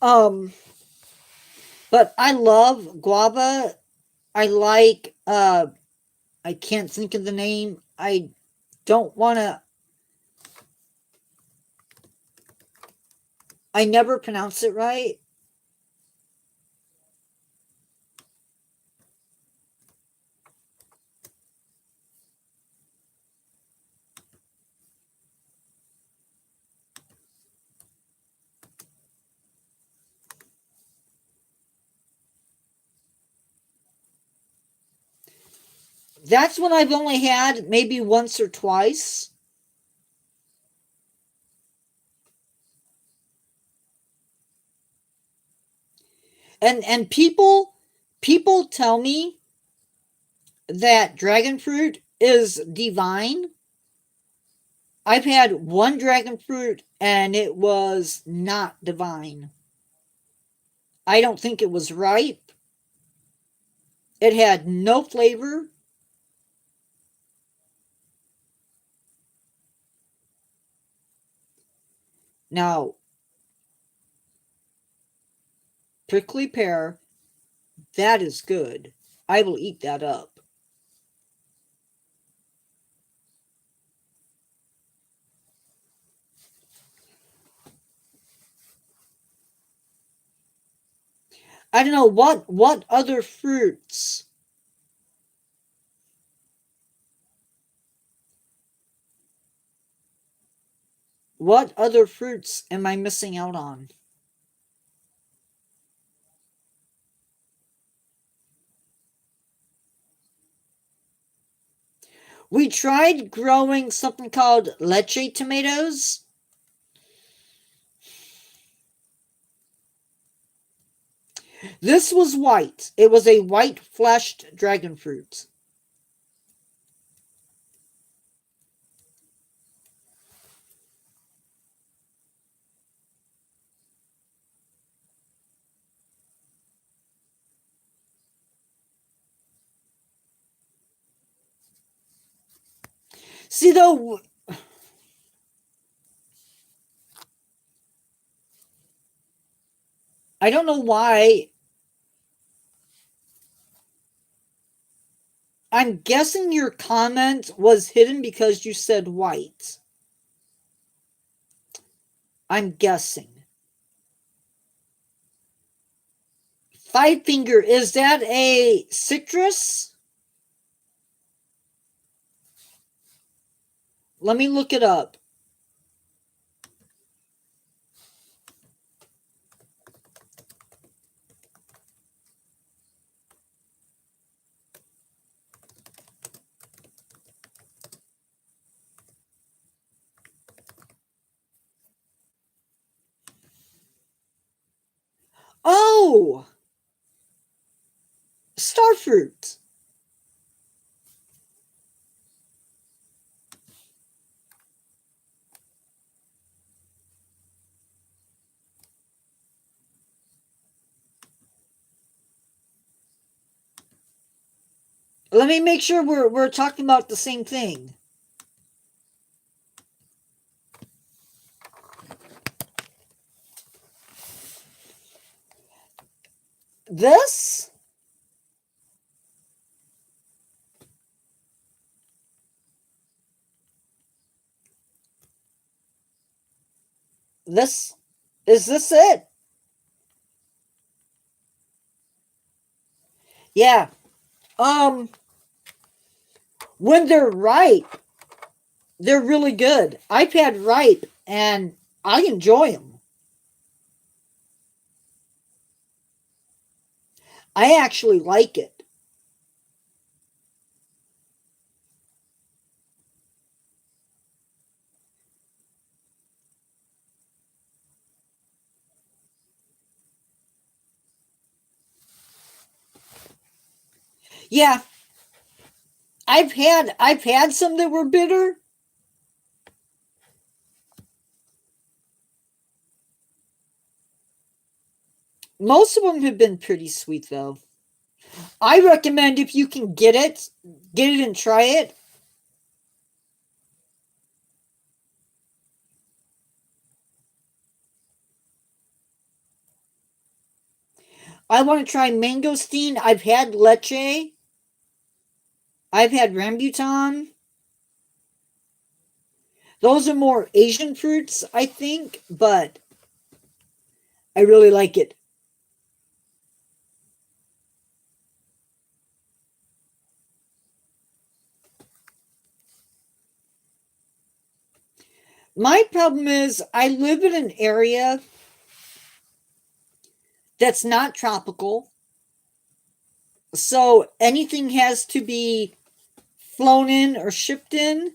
Um, but I love guava. I like I can't think of the name. I don't want to I never pronounce it right. That's one I've only had maybe once or twice. And people tell me that dragon fruit is divine. I've had one dragon fruit and it was not divine. I don't think it was ripe. It had no flavor. Now, prickly pear, that is good. I will eat that up. I don't know what other fruits. What other fruits am I missing out on? We tried growing something called leche tomatoes. This was white. It was a white-fleshed dragon fruit. See, though, I don't know why. I'm guessing your comment was hidden because you said white. I'm guessing. Five finger, is that a citrus? Let me look it up. Oh! Starfruit. Let me make sure we're talking about the same thing. This? This? Is this it? Yeah. When they're ripe, they're really good. I've had ripe and I enjoy them. I actually like it. Yeah, I've had some that were bitter. Most of them have been pretty sweet though. I recommend if you can get it and try it. I want to try mangosteen. I've had leche. I've had rambutan. Those are more Asian fruits, I think, but I really like it. My problem is I live in an area that's not tropical. So anything has to be flown in or shipped in.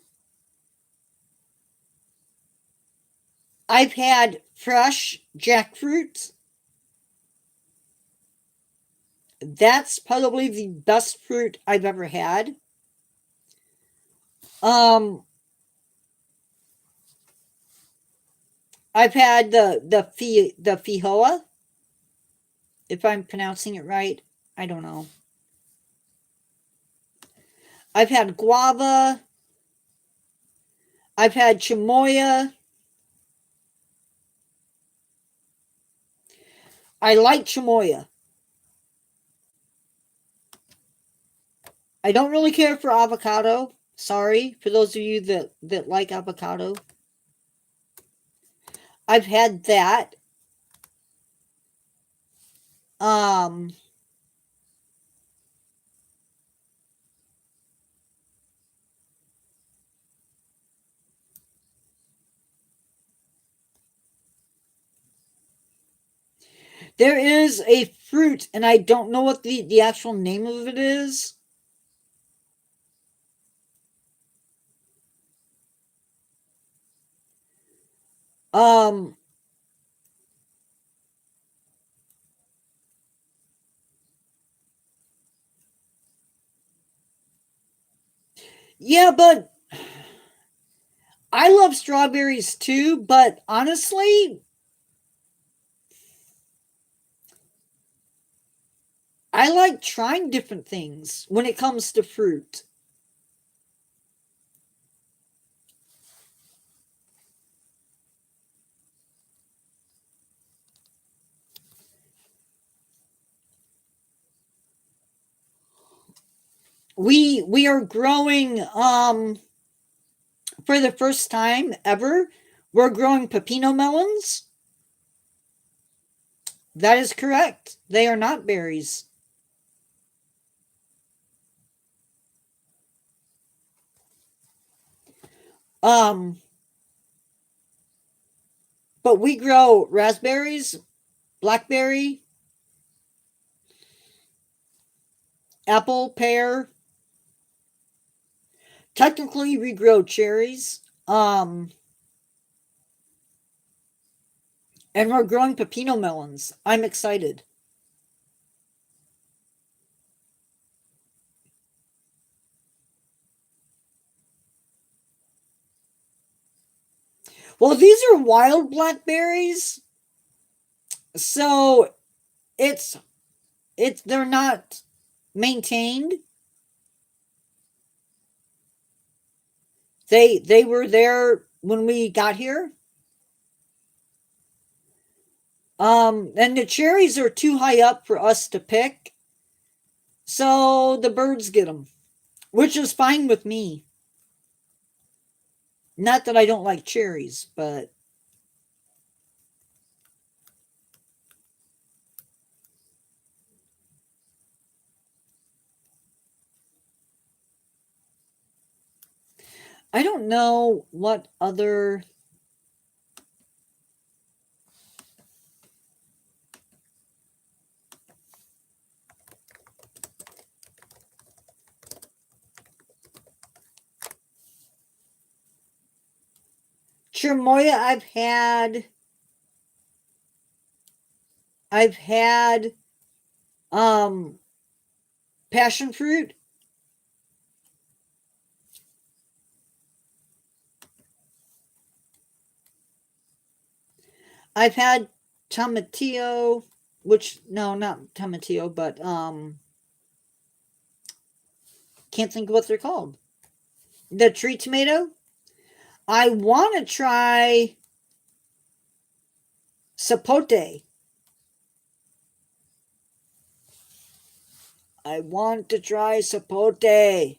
I've had fresh jackfruit. That's probably the best fruit I've ever had. Um, I've had the fijoa, if I'm pronouncing it right. I don't know. I've had guava. I've had chamoya. I like chamoya. I don't really care for avocado. Sorry for those of you that like avocado. I've had that. Um, there is a fruit, and I don't know what the actual name of it is. Um, yeah, but I love strawberries too, but honestly, I like trying different things when it comes to fruit. We are growing for the first time ever. We're growing pepino melons. That is correct. They are not berries. Um, but we grow raspberries, blackberry, apple, pear. Technically, we grow cherries. And we're growing pepino melons. I'm excited. Well, these are wild blackberries, so it's they're not maintained. They were there when we got here. And the cherries are too high up for us to pick, so the birds get them, which is fine with me. Not that I don't like cherries, but I don't know what other. Cherimoya I've had um passion fruit. I've had tomatillo, which no, not tomatillo, but can't think of what they're called. The tree tomato. I want to try sapote. I want to try sapote.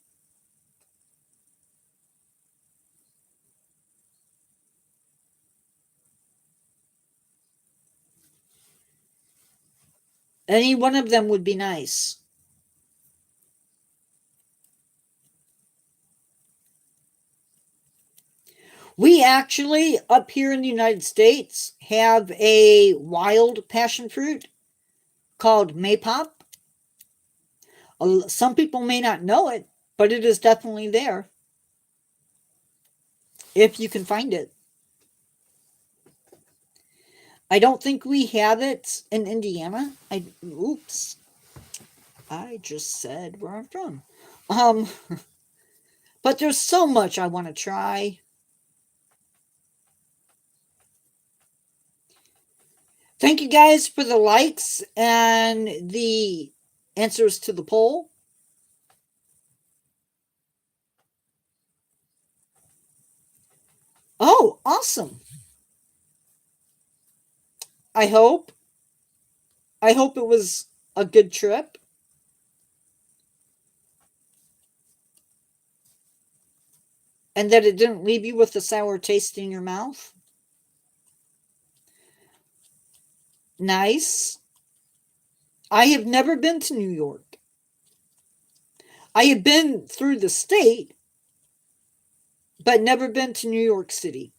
Any one of them would be nice. We actually, up here in the United States, have a wild passion fruit called maypop. Some people may not know it, but it is definitely there if you can find it. I don't think we have it in Indiana. Oops. I just said where I'm from. Um, but there's so much I want to try. Thank you guys for the likes and the answers to the poll. Oh, awesome. I hope. I hope it was a good trip and that it didn't leave you with a sour taste in your mouth. Nice. I have never been to New York. I have been through the state, but never been to New York City.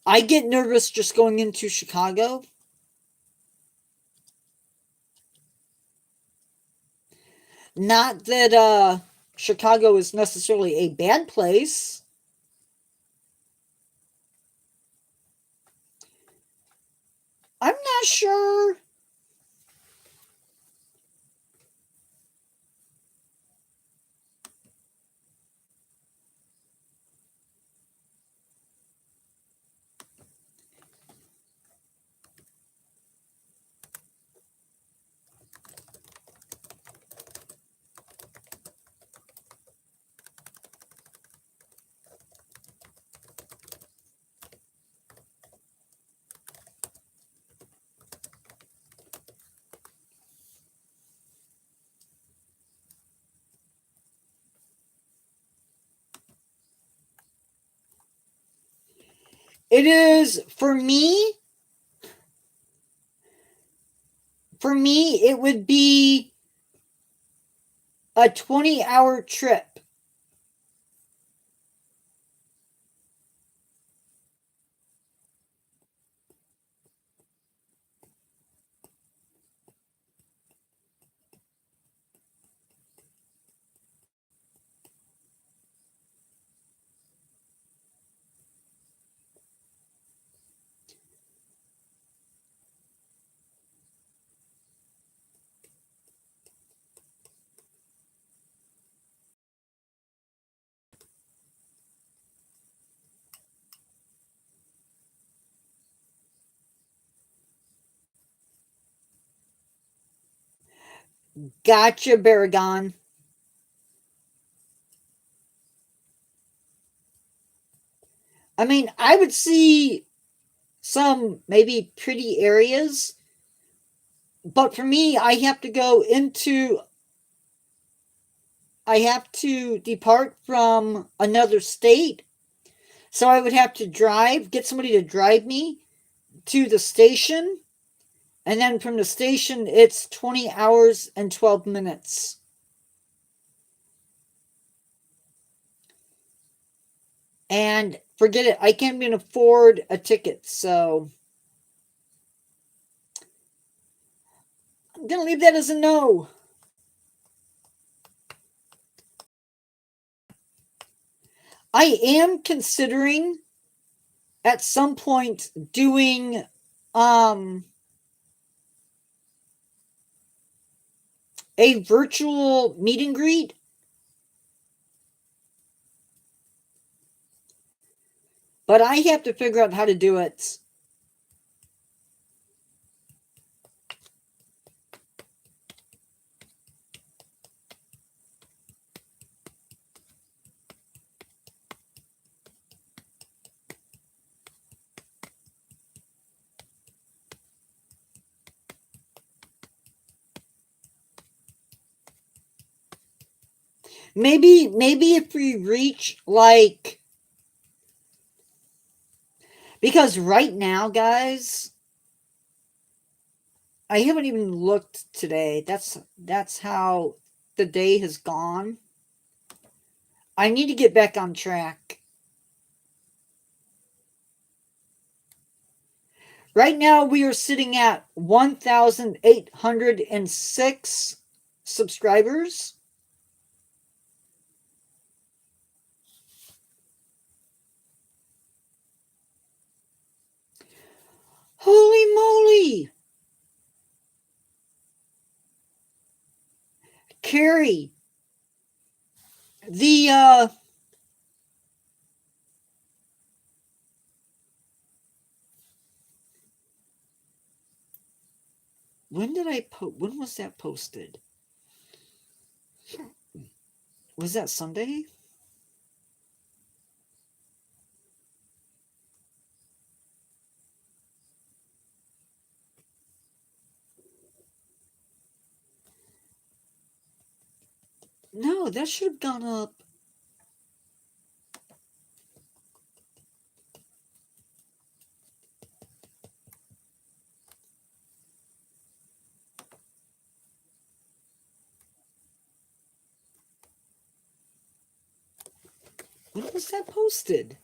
I get nervous just going into Chicago. Not that Chicago is necessarily a bad place. I'm not sure. It is for me. For me, it would be a 20-hour trip. Gotcha, Baragon. I mean, I would see some maybe pretty areas, but for me, I have to depart from another state. So I would have to get somebody to drive me to the station. And then from the station, it's 20 hours and 12 minutes. And forget it, I can't even afford a ticket. So I'm going to leave that as a no. I am considering at some point doing a virtual meet and greet. But I have to figure out how to do it. Maybe if we reach like, because right now, guys, I haven't even looked today. That's how the day has gone. I need to get back on track. Right now we are sitting at 1,806 subscribers. Holy moly! Carrie, the when was that posted? Was that Sunday? No, that should have gone up. When was that posted?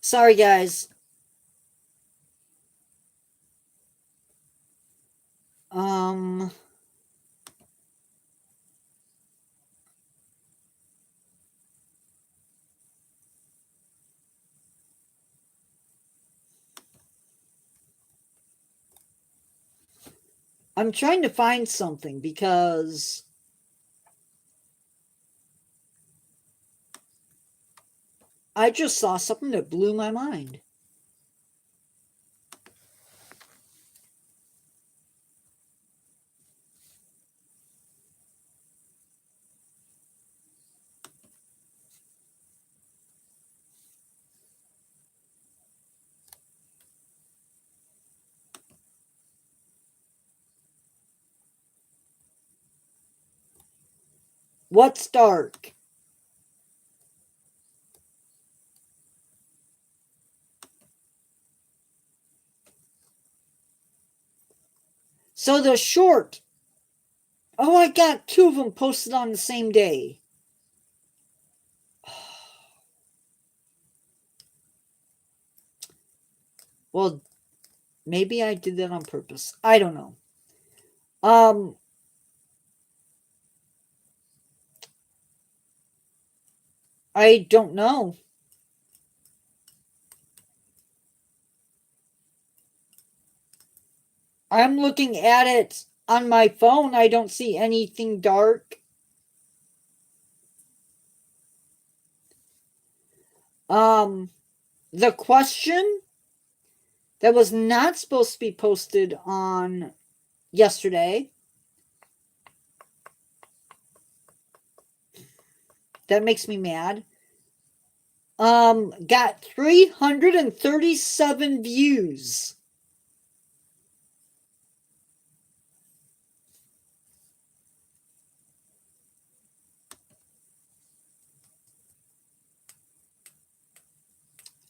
Sorry, guys. I'm trying to find something because I just saw something that blew my mind. What's dark? So the short. Oh, I got 2 of them posted on the same day. Well, maybe I did that on purpose. I don't know. I don't know. I'm looking at it on my phone. I don't see anything dark. The question that was not supposed to be posted on yesterday. That makes me mad. Got 337 views.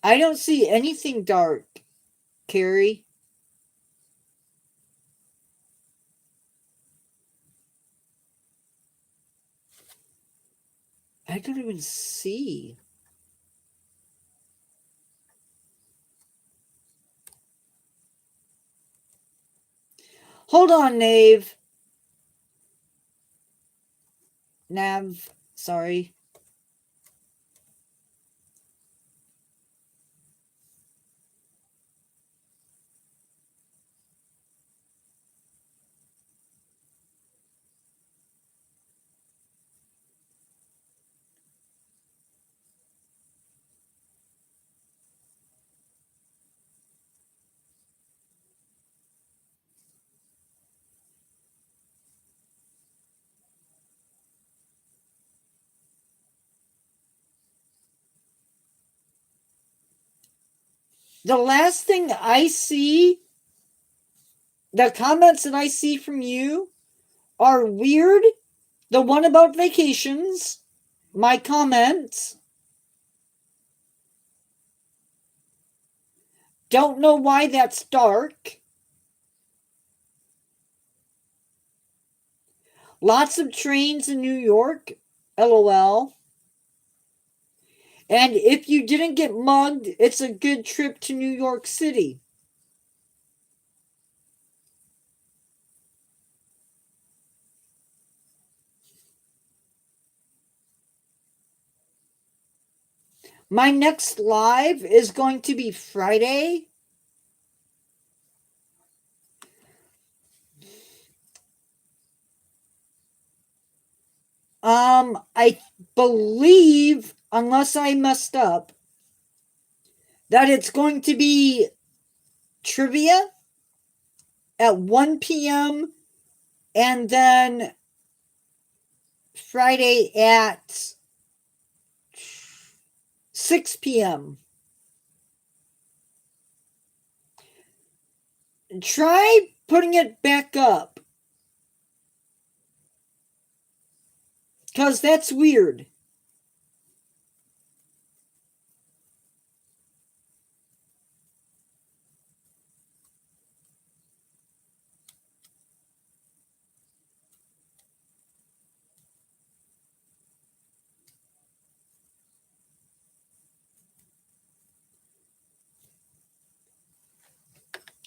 I don't see anything dark, Carrie. I don't even see. Hold on, Nav, sorry. The last thing I see, the comments that I see from you are weird. The one about vacations, my comments. Don't know why that's dark. Lots of trains in New York. LOL. And if you didn't get mugged, it's a good trip to New York City. My next live is going to be Friday. I believe, unless I messed up, that it's going to be trivia at 1 p.m. and then Friday at 6 p.m. Try putting it back up, because that's weird.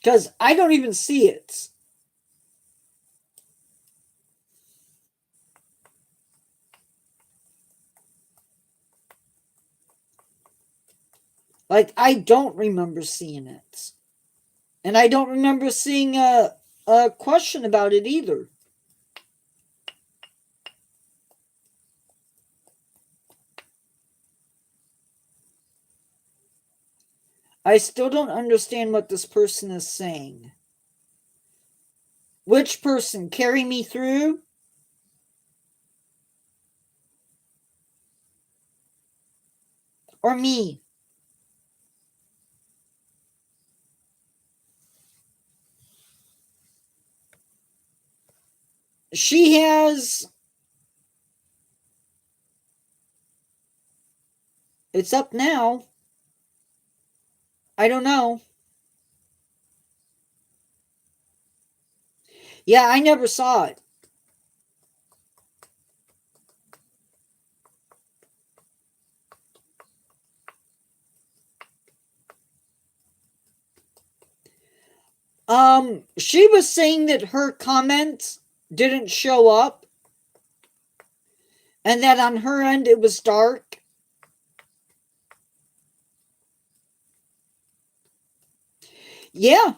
Because I don't even see it. Like, I don't remember seeing it. And I don't remember seeing a question about it either. I still don't understand what this person is saying. Which person? Carry me through? Or me? She has... It's up now. I don't know. Yeah, I never saw it. She was saying that her comment didn't show up. And that on her end it was dark. Yeah.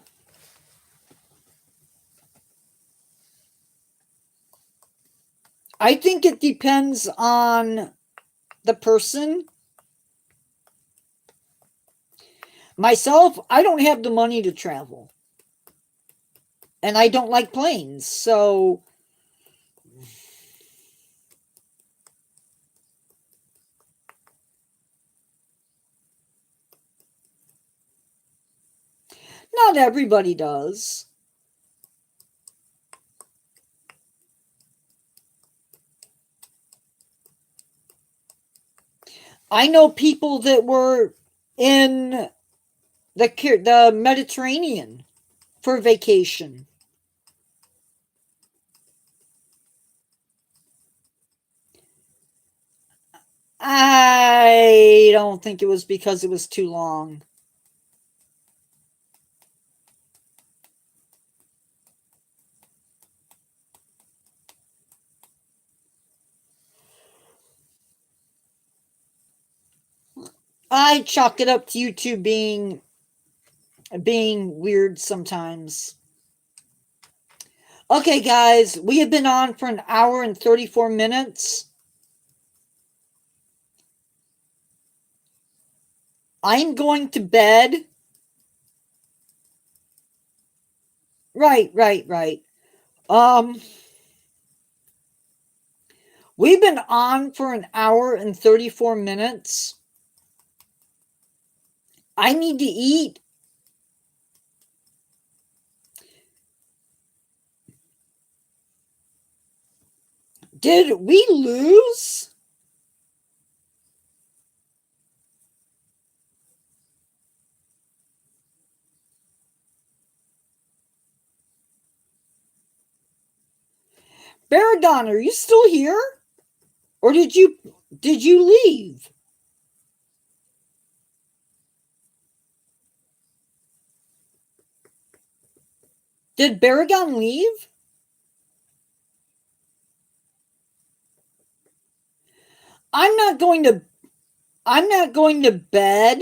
I think it depends on the person. Myself, I don't have the money to travel. And I don't like planes, so... Not everybody does. I know people that were in the Mediterranean for vacation. I don't think it was because it was too long. I chalk it up to YouTube being weird sometimes. Okay, guys, we have been on for an hour and 34 minutes. I'm going to bed. Right. We've been on for an hour and 34 minutes. I need to eat. Did we lose? Baradon, are you still here? Or did you leave? Did Baragon leave? I'm not going to bed,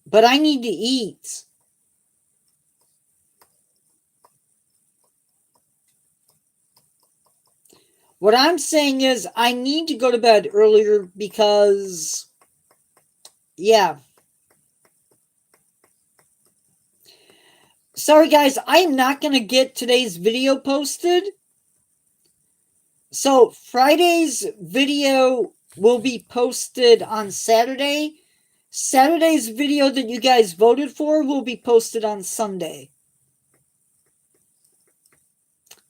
but I need to eat. What I'm saying is I need to go to bed earlier because, yeah. Sorry, guys, I am not going to get today's video posted. So Friday's video will be posted on Saturday. Saturday's video that you guys voted for will be posted on Sunday.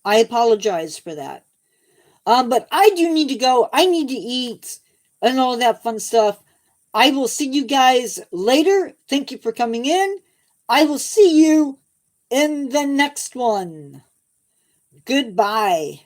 I apologize for that. But I do need to go. I need to eat and all that fun stuff. I will see you guys later. Thank you for coming in. I will see you in the next one. Goodbye.